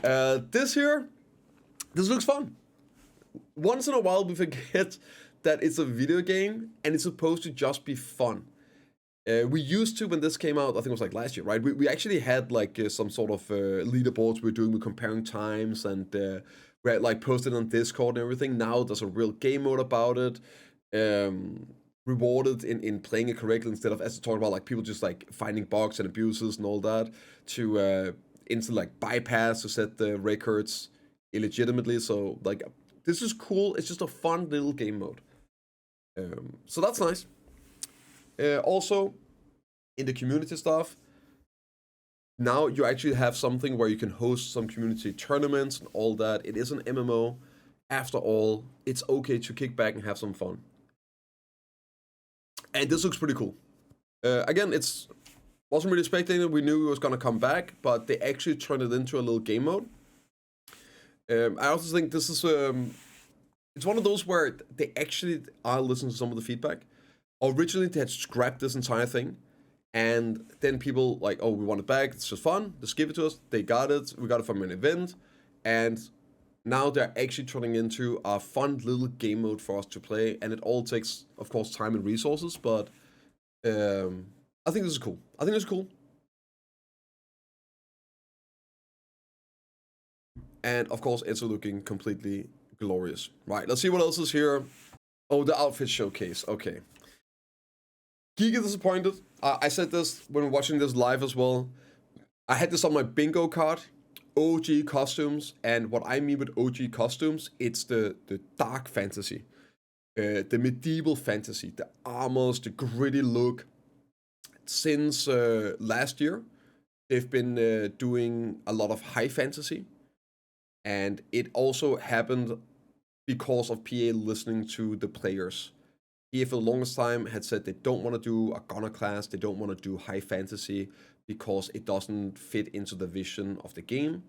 This here, this looks fun. Once in a while we forget that it's a video game and it's supposed to just be fun. We used to, when this came out, I think it was like last year, right? We actually had like some sort of leaderboards we were doing, comparing times, and we had like posted on Discord and everything. Now there's a real game mode about it. Rewarded in playing it correctly, instead of, as I talked about, like people just like finding bugs and abuses and all that, to instant like bypass to set the records illegitimately. So like, this is cool. It's just a fun little game mode. So that's nice. Also, in the community stuff, now you actually have something where you can host some community tournaments and all that. It is an MMO. After all, it's okay to kick back and have some fun. And this looks pretty cool. Again, it's wasn't really expecting it. We knew it was gonna come back, but they actually turned it into a little game mode. I also think this is it's one of those where they actually are listening to some of the feedback. Originally, they had scrapped this entire thing, and then people like, "Oh, we want it back. It's just fun. Just give it to us." They got it. We got it from an event, and now they're actually turning into a fun little game mode for us to play. And it all takes, of course, time and resources, but I think this is cool. I think this is cool. And of course, it's looking completely glorious. Right, let's see what else is here. Oh, the outfit showcase. Okay. Geeky disappointed. I said this when watching this live as well. I had this on my bingo card. OG costumes. And what I mean with OG costumes, it's the dark fantasy. The medieval fantasy. The armors, the gritty look. Since last year, they've been doing a lot of high fantasy. And it also happened because of PA listening to the players. PA for the longest time had said they don't want to do a gunner class, they don't want to do high fantasy because it doesn't fit into the vision of the game.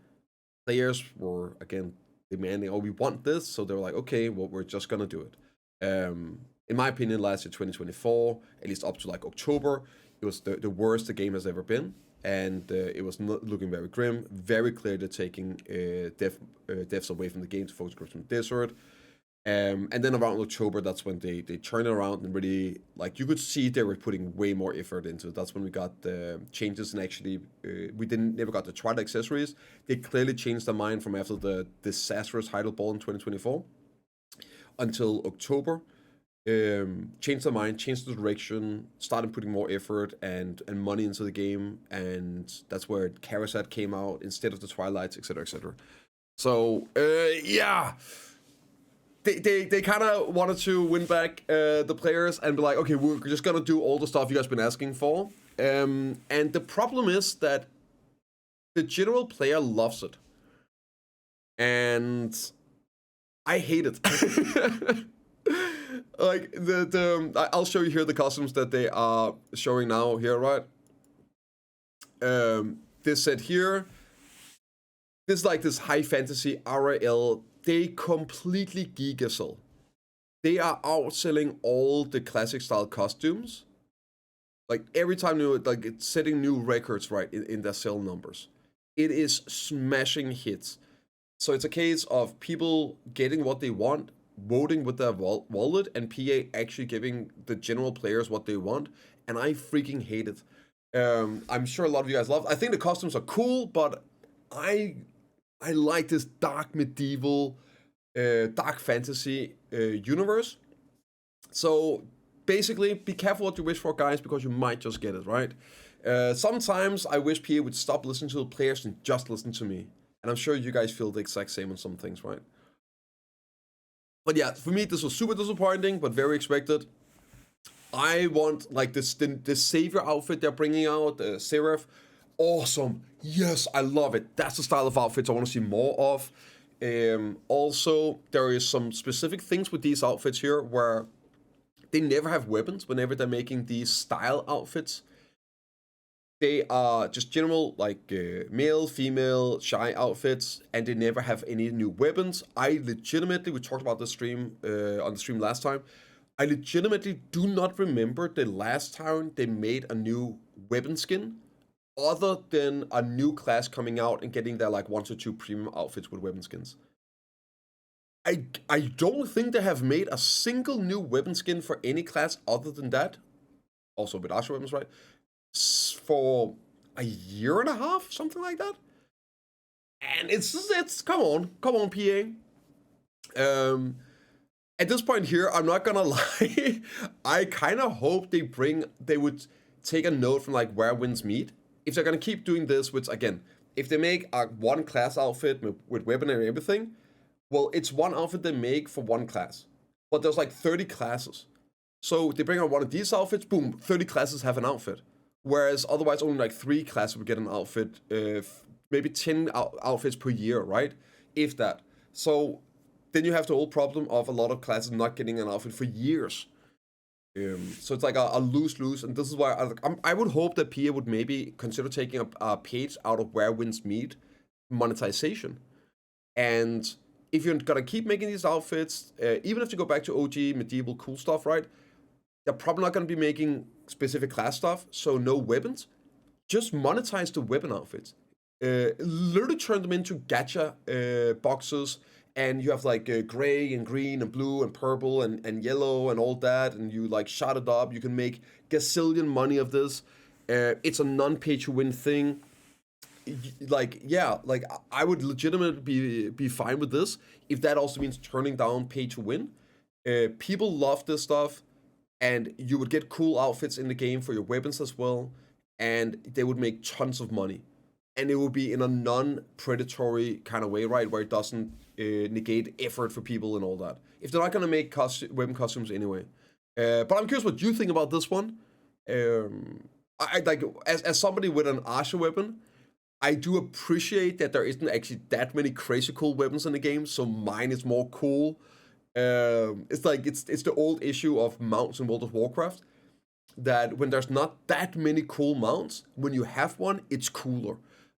Players were, again, demanding, oh, we want this, so they were like, okay, well, we're just gonna do it. In my opinion, last year, 2024, at least up to like October, it was the worst the game has ever been. And it was not looking very grim. Very clear they're taking devs away from the game to focus groups from the Desert. And then around October, that's when they turned it around and really, like, you could see they were putting way more effort into it. That's when we got the changes, and actually, we never got the Twilight accessories. They clearly changed their mind from after the disastrous Idle Ball in 2024 until October. Changed their mind, changed the direction, started putting more effort and money into the game, and that's where Karasat came out instead of the Twilights, etc., etc. So yeah, they kind of wanted to win back the players and be like, okay, we're just gonna do all the stuff you guys been asking for. And the problem is that the general player loves it, and I hate it. Like I'll show you here the costumes that they are showing now here, right? This set here, this is like this high fantasy RL. They completely gigasell. They are outselling all the classic style costumes. Like every time new, like it's setting new records, right, in their sale numbers. It is smashing hits. So it's a case of people getting what they want, voting with their wallet, and PA actually giving the general players what they want, and I freaking hate it. I'm sure a lot of you guys love it. I think the costumes are cool, but I like this dark medieval, dark fantasy universe. So basically, be careful what you wish for, guys, because you might just get it, right? Sometimes I wish PA would stop listening to the players and just listen to me. And I'm sure you guys feel the exact same on some things, right? But yeah, for me, this was super disappointing, but very expected. I want, like, this Savior outfit they're bringing out, the Seraph. Awesome. Yes, I love it. That's the style of outfits I want to see more of. Also, there is some specific things with these outfits here where they never have weapons whenever they're making these style outfits. They are just general, like, male, female, shy outfits, and they never have any new weapons. I legitimately, we talked about this stream, on the stream last time, I legitimately do not remember the last time they made a new weapon skin, other than a new class coming out and getting their, like, 1 to 2 premium outfits with weapon skins. I don't think they have made a single new weapon skin for any class other than that. Also with Asha weapons, right? For a year and a half, something like that. And it's come on PA. At this point here, I'm not gonna lie, I kind of hope they would take a note from, like, where wins meet. If they're gonna keep doing this, which, again, if they make a one class outfit with weapon and everything, well, it's one outfit they make for one class, but there's like 30 classes. So they bring out one of these outfits, boom, 30 classes have an outfit. Whereas otherwise only like 3 classes would get an outfit, maybe 10 outfits per year, right? If that. So then you have the old problem of a lot of classes not getting an outfit for years. So it's like a lose-lose, and this is why I would hope that PA would maybe consider taking a page out of where wins meet monetization. And if you're gonna keep making these outfits, even if you go back to OG medieval cool stuff, right? They're probably not gonna be making specific class stuff, so no weapons. Just monetize the weapon outfits. Literally turn them into gacha boxes, and you have like gray and green and blue and purple and yellow and all that, and you like shot it up. You can make gazillion money of this. It's a non-pay-to-win thing. like, yeah, like I would legitimately be fine with this if that also means turning down pay to win. People love this stuff, and you would get cool outfits in the game for your weapons as well, and they would make tons of money, and it would be in a non-predatory kind of way, right, where it doesn't negate effort for people and all that. If they're not gonna make weapon costumes anyway, but I'm curious what you think about this one. I like as somebody with an Asha weapon, I do appreciate that there isn't actually that many crazy cool weapons in the game, so mine is more cool. It's like it's the old issue of mounts in World of Warcraft, that when there's not that many cool mounts, when you have one, it's cooler.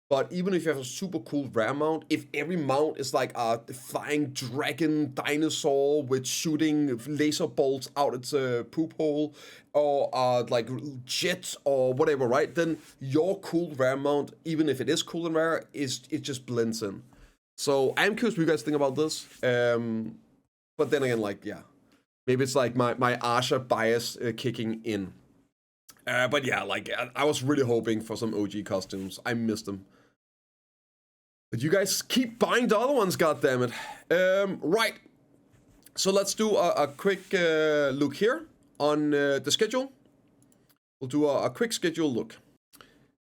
But even if you have a super cool rare mount, if every mount is like a flying dragon dinosaur with shooting laser bolts out its poop hole, or like jets or whatever, right? Then your cool rare mount, even if it is cool and rare, it just blends in. So I'm curious what you guys think about this. But then again, like, yeah, maybe it's like my Asha bias kicking in. But yeah, like I was really hoping for some OG costumes. I missed them. But you guys keep buying the other ones, goddammit. Right. So let's do a quick look here on the schedule. We'll do a quick schedule look.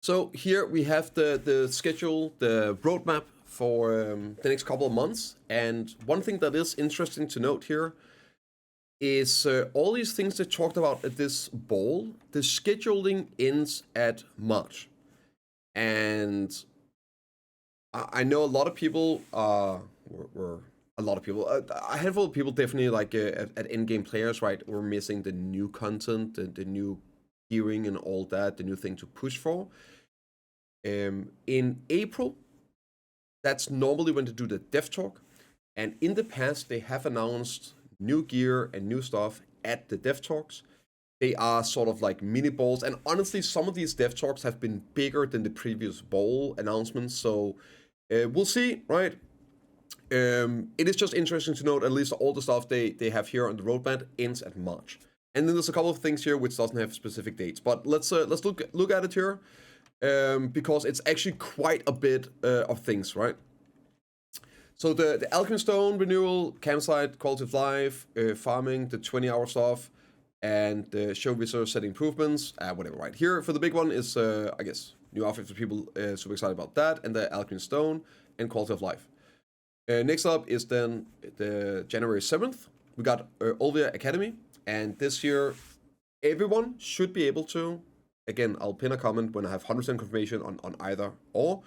So here we have the schedule, the roadmap for the next couple of months. And one thing that is interesting to note here is all these things they talked about at this ball, the scheduling ends at March. And I know a lot of people were a lot of people, a handful of people definitely like at endgame players, right, were missing the new content, the new gearing and all that, the new thing to push for. In April, that's normally when they do the dev talk, and in the past they have announced new gear and new stuff at the dev talks. They are sort of like mini balls, and honestly, some of these dev talks have been bigger than the previous ball announcements, so we'll see, right? It is just interesting to note at least all the stuff they have here on the roadmap ends at March. And then there's a couple of things here which doesn't have specific dates, but let's look at it here, because it's actually quite a bit of things, right? So the Alchemy Stone renewal, campsite, quality of life, farming, the 20-hour stuff, and the show visitor set improvements, whatever, right? Here for the big one is, I guess, new outfit for people super excited about that, and the Alchemy Stone and quality of life. Next up is then the January 7th. We got Olbia Academy, and this year everyone should be able to, again, I'll pin a comment when I have 100% confirmation on either or,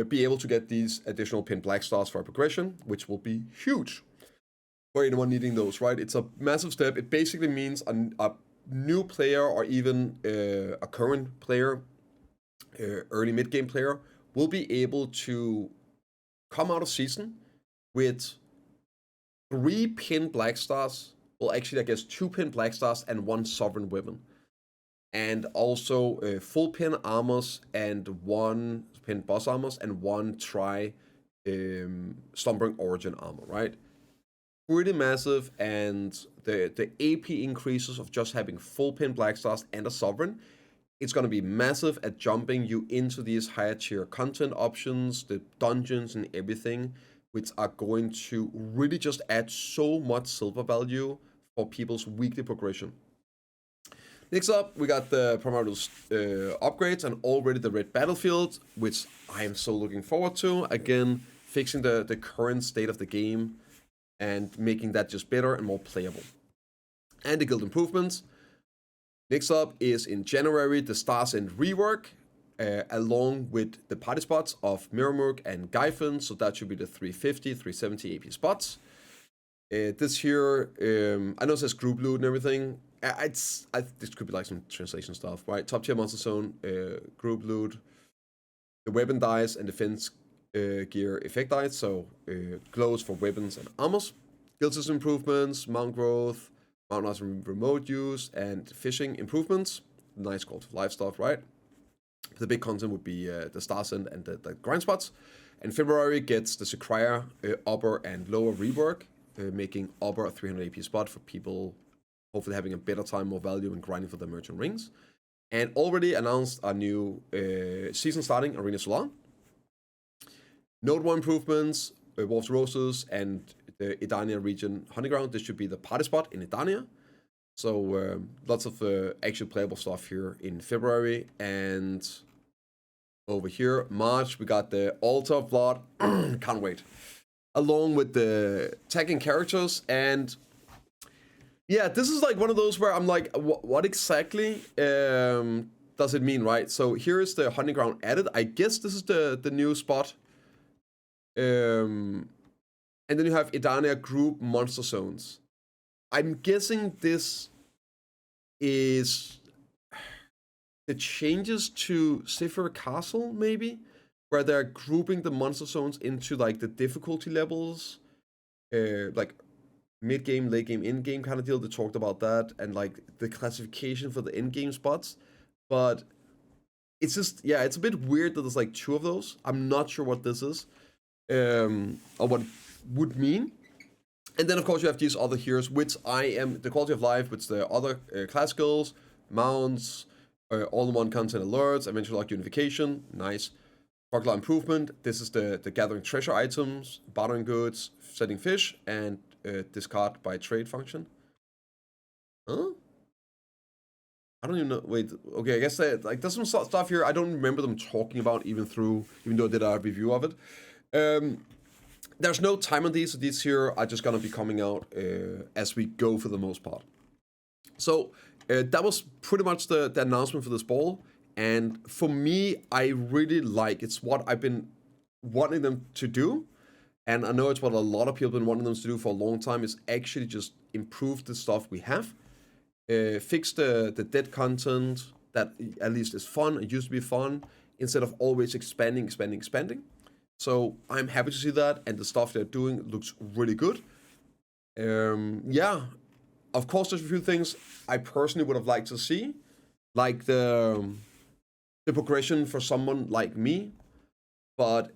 be able to get these additional pin black stars for progression, which will be huge for anyone needing those, right? It's a massive step. It basically means a new player or even a current player, early mid-game player, will be able to come out of season with 3 pin black stars. Well, actually, I guess 2 pin black stars and 1 sovereign weapon. And also full pin armors and 1 pin boss armors and 1 slumbering origin armor, right? Pretty massive, and the AP increases of just having full pin black stars and a sovereign, it's going to be massive at jumping you into these higher tier content options, the dungeons and everything, which are going to really just add so much silver value for people's weekly progression. Next up, we got the primordial upgrades and already the red battlefield, which I am so looking forward to. Again, fixing the current state of the game and making that just better and more playable. And the guild improvements. Next up is in January, the Stars and rework, along with the party spots of Mirrormurk and Gyphon, so that should be the 350, 370 AP spots. This year, I know it says group loot and everything. This could be like some translation stuff, right? Top tier monster zone, group loot, the weapon dice and defense gear effect dice, so glows for weapons and armors, guild system improvements, mount growth, mount nice remote use, and fishing improvements. Nice quality of life stuff, right? The big content would be the Star Send and the grind spots. And February gets the Sycraia upper and lower rework, making upper a 300 AP spot for people hopefully having a better time, more value, and grinding for the merchant rings. and already announced a new season starting Arena Solar. Notable improvements, Wolves Roses, and the Edania region Honeyground. This should be the party spot in Edania. So lots of actual playable stuff here in February. And over here, March, we got the Altar of Blood. Can't wait. Along with the tagging characters. And yeah, this is like one of those where I'm like, what exactly does it mean, right? So here is the Honeyground added. I guess this is the new spot. And then you have Edania Group Monster Zones. I'm guessing this is the changes to Sycraia Castle, maybe? Where they're grouping the monster zones into like the difficulty levels. Like mid-game, late-game, in-game kind of deal. They talked about that. And like the classification for the in-game spots. But it's just, yeah, it's a bit weird that there's like 2 of those. I'm not sure what this is. Or what it would mean. And then, of course, you have these other heroes, which the quality of life, which the other classicals, mounts, all-in-one content alerts, eventual lock unification, nice. Crocodile improvement, this is the gathering treasure items, bartering goods, setting fish, and discard by trade function. Huh? I don't even know, wait, okay, I guess like there's some stuff here I don't remember them talking about even though I did a review of it. There's no time on these, so these here are just gonna be coming out as we go for the most part. So that was pretty much the announcement for this ball, and for me, I really like it's what I've been wanting them to do, and I know it's what a lot of people have been wanting them to do for a long time, is actually just improve the stuff we have, fix the dead content that at least is fun, it used to be fun, instead of always expanding. So I'm happy to see that, and the stuff they're doing looks really good. Yeah, of course there's a few things I personally would have liked to see, like the progression for someone like me, but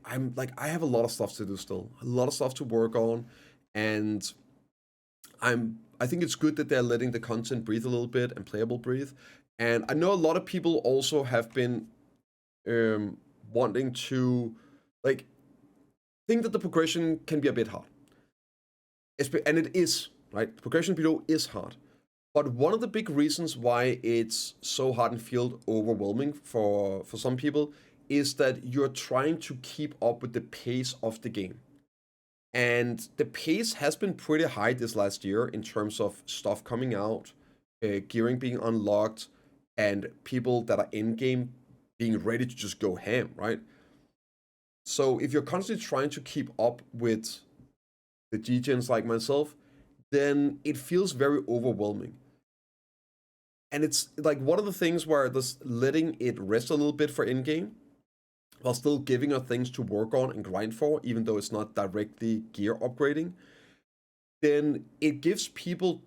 I'm like, I have a lot of stuff to do still, a lot of stuff to work on, and I think it's good that they're letting the content breathe a little bit and playable breathe. And I know a lot of people also have been wanting to like think that the progression can be a bit hard, and it is, right? Progression below is hard, but one of the big reasons why it's so hard and feel overwhelming for some people is that you're trying to keep up with the pace of the game, and the pace has been pretty high this last year in terms of stuff coming out, gearing being unlocked, and people that are in game being ready to just go ham, right? So if you're constantly trying to keep up with the G-gens like myself, then it feels very overwhelming. And it's like one of the things where just letting it rest a little bit for in-game, while still giving us things to work on and grind for, even though it's not directly gear upgrading, then it gives people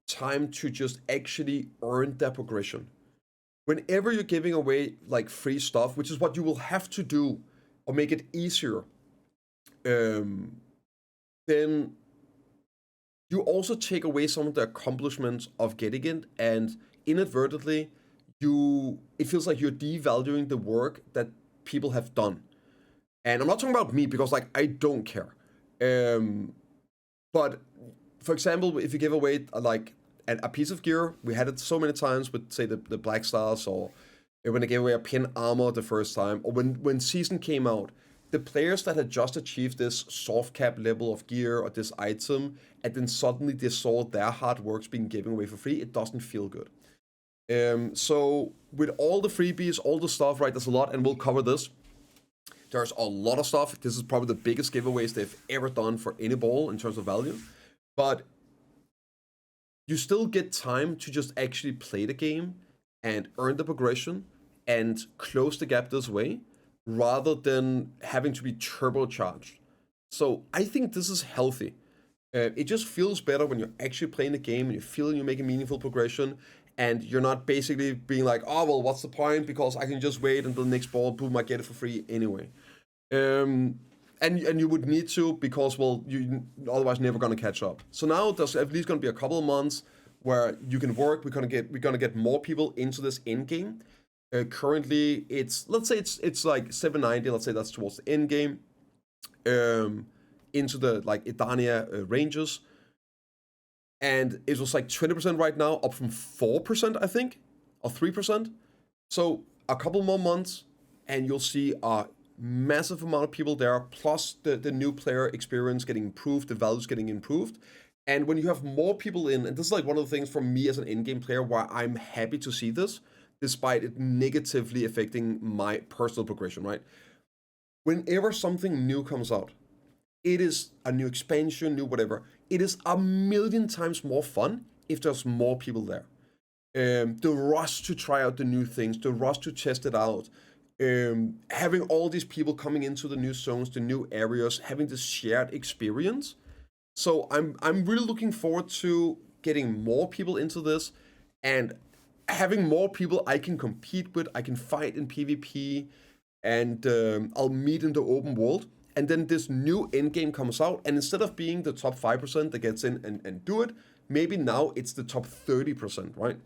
time to just actually earn their progression. Whenever you're giving away like free stuff, which is what you will have to do or make it easier, then you also take away some of the accomplishments of getting it, and inadvertently it feels like you're devaluing the work that people have done. And I'm not talking about me, because like I don't care, but for example, if you give away like a piece of gear, we had it so many times with, say, the Black Stars, or when they gave away a pin armor the first time, or when Season came out, the players that had just achieved this soft cap level of gear or this item, and then suddenly they saw their hard works being given away for free, it doesn't feel good. So with all the freebies, all the stuff, right, there's a lot, and we'll cover this. There's a lot of stuff. This is probably the biggest giveaways they've ever done for any ball in terms of value. But you still get time to just actually play the game and earn the progression and close the gap this way, rather than having to be turbocharged. So I think this is healthy. It just feels better when you're actually playing the game and you feel you're making meaningful progression, and you're not basically being like, oh, well, what's the point? Because I can just wait until the next ball, boom, I get it for free anyway. And you would need to, because, well, you otherwise never going to catch up. So now there's at least going to be a couple of months where you can work. We're gonna get more people into this end game. Currently, let's say it's like 790. Let's say that's towards the end game. Into the like Edania ranges, and it was like 20% right now, up from 4%, I think, or 3%. So a couple more months, and you'll see a massive amount of people there, plus the new player experience getting improved, the values getting improved. And when you have more people in, and this is like one of the things for me as an in-game player why I'm happy to see this, despite it negatively affecting my personal progression, right? Whenever something new comes out, it is a new expansion, new whatever, it is a million times more fun if there's more people there. The rush to try out the new things, the rush to test it out, having all these people coming into the new zones, the new areas, having this shared experience. So I'm really looking forward to getting more people into this and having more people I can compete with, I can fight in PvP, and I'll meet in the open world. And then this new endgame comes out, and instead of being the top 5% that gets in and do it, maybe now it's the top 30%, right?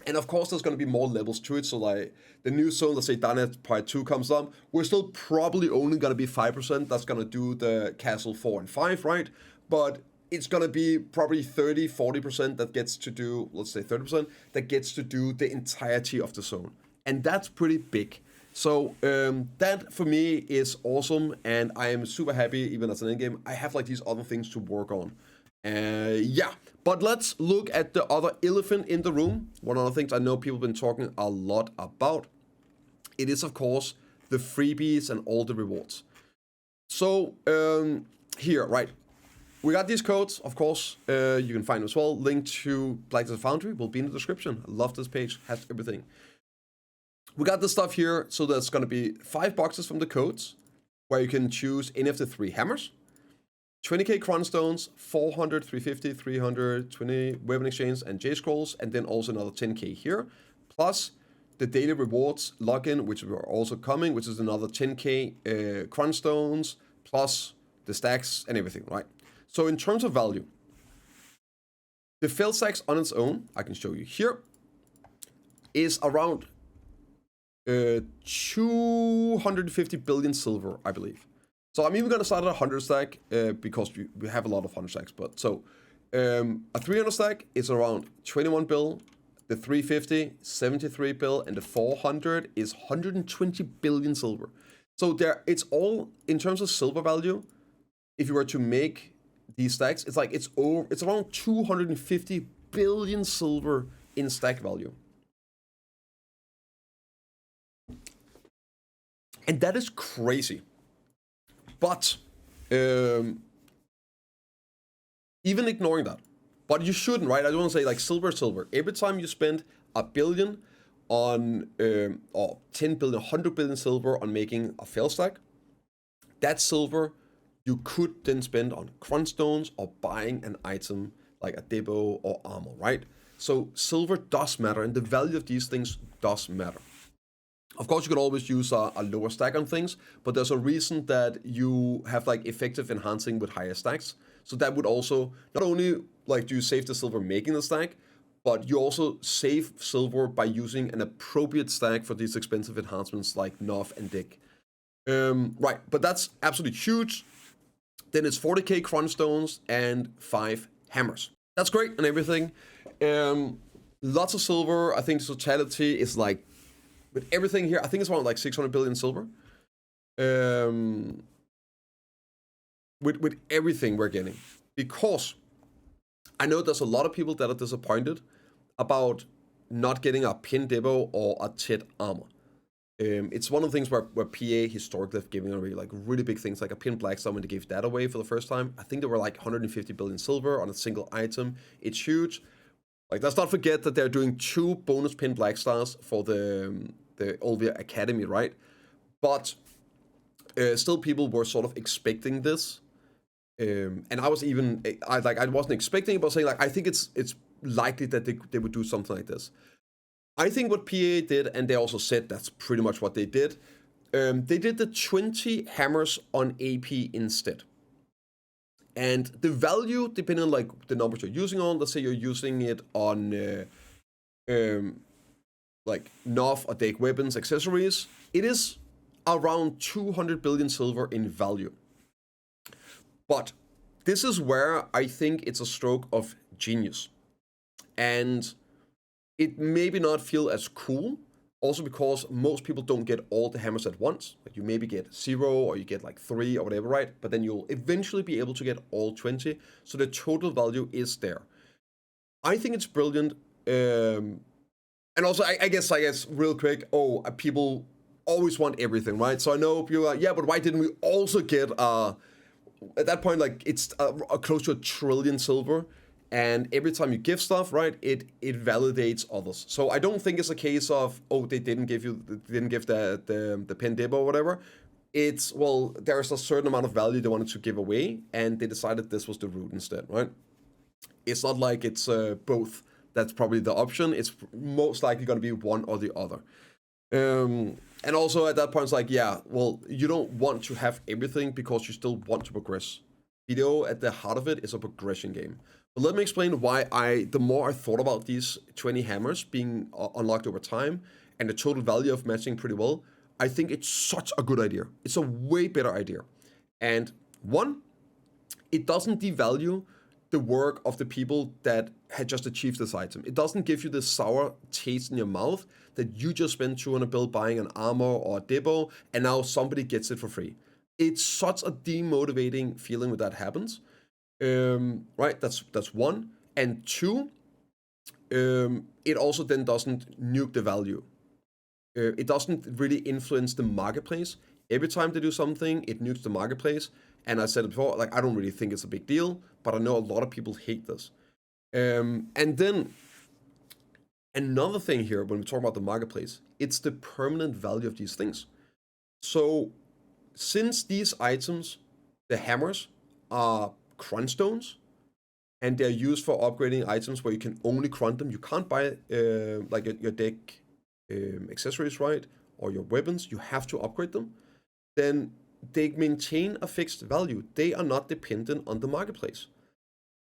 And of course, there's going to be more levels to it. So like the new zone, let's say Danet Part 2 comes up, we're still probably only going to be 5% that's going to do the Castle 4 and 5, right? But it's going to be probably 30, 40% that gets to do, let's say 30%, that gets to do the entirety of the zone. And that's pretty big. So that for me is awesome, and I am super happy even as an endgame. I have like these other things to work on. Yeah, but let's look at the other elephant in the room. One of the things I know people have been talking a lot about. It is, of course, the freebies and all the rewards. So here, right, we got these codes, of course, you can find them as well. Link to Black Desert Foundry will be in the description. I love this page, has everything. We got the stuff here, so there's going to be 5 boxes from the codes, where you can choose any of the 3 hammers, 20k crown stones, 400, 350, 300, 20 weapon exchange and J scrolls, and then also another 10k here, plus the daily rewards login, which are also coming, which is another 10k crown stones, plus the stacks and everything, right? So in terms of value, the fail stacks on its own, I can show you here, is around 250 billion silver, I believe. So I'm even going to start at a 100 stack because we have a lot of 100 stacks. But so a 300 stack is around 21 bill, the 350, 73 bill, and the 400 is 120 billion silver. So there, it's all in terms of silver value. If you were to make these stacks, it's like it's around 250 billion silver in stack value. And that is crazy. But even ignoring that, but you shouldn't, right? I don't want to say like silver. Every time you spend a billion on, or 10 billion, 100 billion silver on making a fail stack, that silver you could then spend on crown stones or buying an item like a debo or armor, right? So silver does matter, and the value of these things does matter. Of course, you could always use a lower stack on things, but there's a reason that you have like effective enhancing with higher stacks. So that would also, not only like do you save the silver making the stack, but you also save silver by using an appropriate stack for these expensive enhancements like Nov and Dick. Right, but that's absolutely huge. Then it's 40k crown stones and 5 hammers. That's great and everything. Lots of silver. I think the totality is like, with everything here, I think it's around like 600 billion silver. With everything we're getting. Because I know there's a lot of people that are disappointed about not getting a pin debo or a Tit armor. It's one of the things where PA historically have given away like really big things, like a pin black star when they gave that away for the first time. I think they were like 150 billion silver on a single item. It's huge. Like, let's not forget that they're doing 2 bonus pin black stars for the Olbia Academy, right? But still, people were sort of expecting this, and I wasn't expecting it, but saying like I think it's likely that they would do something like this. I think what PA did, and they also said that's pretty much what they did. They did the 20 hammers on AP instead. And the value, depending on like the numbers you're using on, let's say you're using it on like Nov or deck weapons, accessories, it is around 200 billion silver in value. But this is where I think it's a stroke of genius. And it maybe not feel as cool, also because most people don't get all the hammers at once. Like you maybe get 0 or you get like 3 or whatever, right? But then you'll eventually be able to get all 20. So the total value is there. I think it's brilliant. And also, I guess real quick, people always want everything, right? So I know people are like, yeah, but why didn't we also get, at that point, like it's close to 1 trillion silver. And every time you give stuff, right, it validates others. So I don't think it's a case of, they didn't give the pen dip or whatever. It's, well, there's a certain amount of value they wanted to give away, and they decided this was the route instead, right? It's not like it's both. That's probably the option. It's most likely going to be one or the other. And also at that point, it's like, yeah, well, you don't want to have everything because you still want to progress. Video at the heart of it is a progression game. But let me explain why the more I thought about these 20 hammers being unlocked over time and the total value of matching pretty well, I think it's such a good idea. It's a way better idea. And one, it doesn't devalue the work of the people that had just achieved this item. It doesn't give you this sour taste in your mouth that you just spent 200 bill buying an armor or a debo and now somebody gets it for free. It's such a demotivating feeling when that happens. Right, that's one. And two, it also then doesn't nuke the value. It doesn't really influence the marketplace. Every time they do something, it nukes the marketplace. And I said it before, like I don't really think it's a big deal, but I know a lot of people hate this. And then another thing here, when we talk about the marketplace, it's the permanent value of these things. So since these items, the hammers, are crunch stones, and they're used for upgrading items where you can only crunch them. You can't buy like your deck accessories, right, or your weapons. You have to upgrade them. Then they maintain a fixed value. They are not dependent on the marketplace.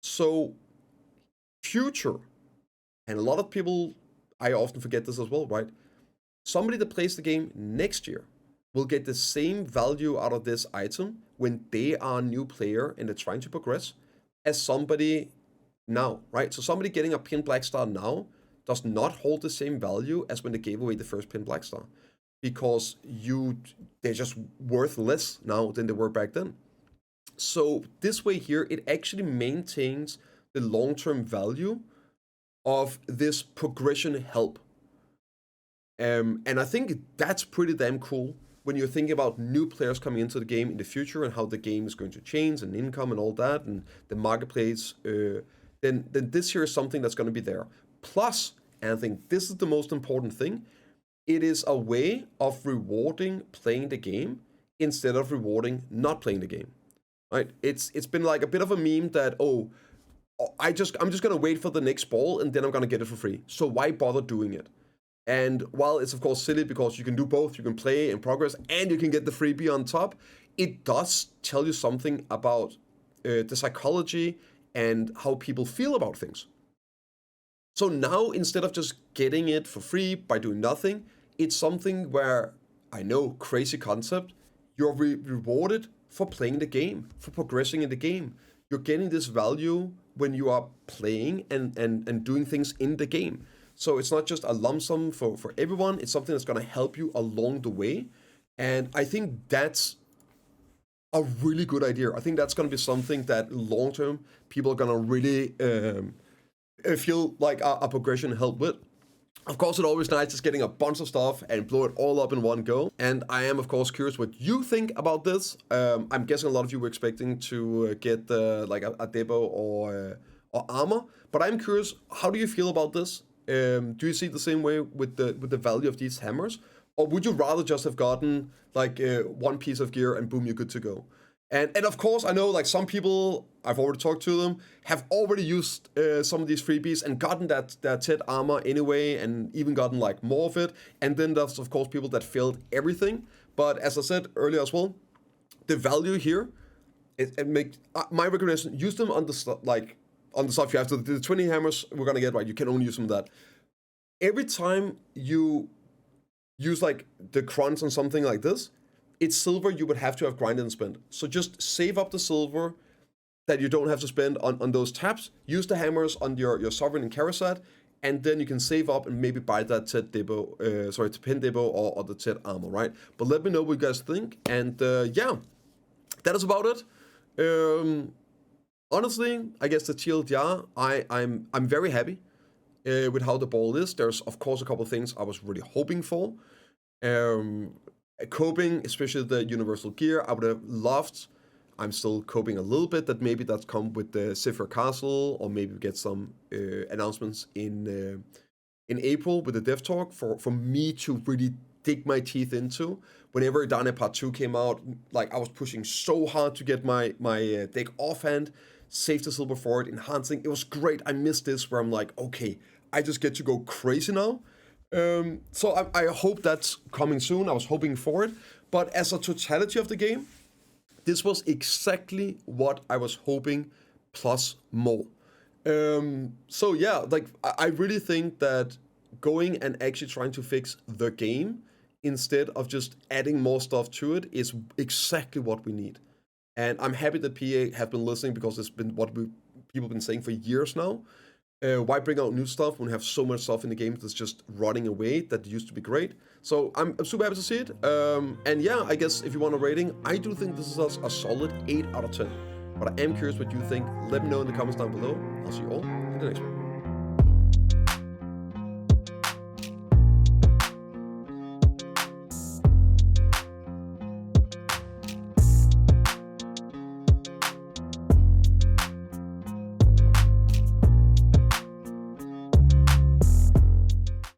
So future, and a lot of people, I often forget this as well, right? Somebody that plays the game next year will get the same value out of this item when they are a new player and they're trying to progress as somebody now, right? So somebody getting a pin black star now does not hold the same value as when they gave away the first pin black star, because they're just worth less now than they were back then. So this way here, it actually maintains the long-term value of this progression help. And I think that's pretty damn cool when you're thinking about new players coming into the game in the future and how the game is going to change and income and all that and the marketplace, then this here is something that's going to be there. Plus, and I think this is the most important thing, it is a way of rewarding playing the game instead of rewarding not playing the game, right? It's been like a bit of a meme that, I'm just going to wait for the next ball and then I'm going to get it for free. So why bother doing it? And while it's of course silly because you can do both, you can play in progress and you can get the freebie on top, it does tell you something about the psychology and how people feel about things. So now, instead of just getting it for free by doing nothing, it's something where, I know, crazy concept, you're rewarded for playing the game, for progressing in the game. You're getting this value when you are playing and doing things in the game. So it's not just a lump sum for everyone, it's something that's going to help you along the way. And I think that's a really good idea. I think that's going to be something that long-term people are going to really feel like a progression help with. Of course, it's always nice just getting a bunch of stuff and blow it all up in one go. And I am, of course, curious what you think about this. I'm guessing a lot of you were expecting to get like a debo or armor. But I'm curious, how do you feel about this? Do you see it the same way with the value of these hammers? Or would you rather just have gotten like one piece of gear and boom, you're good to go? And of course, I know like some people, I've already talked to them, have already used some of these freebies and gotten that TED armor anyway, and even gotten like more of it. And then there's of course people that failed everything. But as I said earlier as well, the value here, it make my recommendation, use them on the stuff you have. So the 20 hammers we're gonna get, right, you can only use them that. Every time you use like the crunch on something like this, it's silver you would have to have grinded and spent. So just save up the silver that you don't have to spend on those taps. Use the hammers on your Sovereign and Karasat, and then you can save up and maybe buy that Ted Debo, Pin Debo or the Ted armor, right? But let me know what you guys think, and yeah, that is about it. Honestly, I guess the TLDR, I'm very happy with how the ball is. There's of course a couple of things I was really hoping for. Coping, especially the universal gear, I would have loved. I'm still coping a little bit that maybe that's come with the Cypher Castle, or maybe we get some announcements in April with the dev talk for me to really dig my teeth into. Whenever Dane Part 2 came out, like I was pushing so hard to get my deck offhand, save the silver for it, enhancing. It was great. I missed this where I'm like, okay, I just get to go crazy now. So I hope that's coming soon. I was hoping for it. But as a totality of the game, this was exactly what I was hoping, plus more. So yeah, like I really think that going and actually trying to fix the game instead of just adding more stuff to it is exactly what we need. And I'm happy that PA have been listening, because it's been what people have been saying for years now. Why bring out new stuff when we have so much stuff in the game that's just rotting away that used to be great? So I'm super happy to see it. And yeah, I guess if you want a rating, I do think this is a solid 8 out of 10. But I am curious what you think. Let me know in the comments down below. I'll see you all in the next one.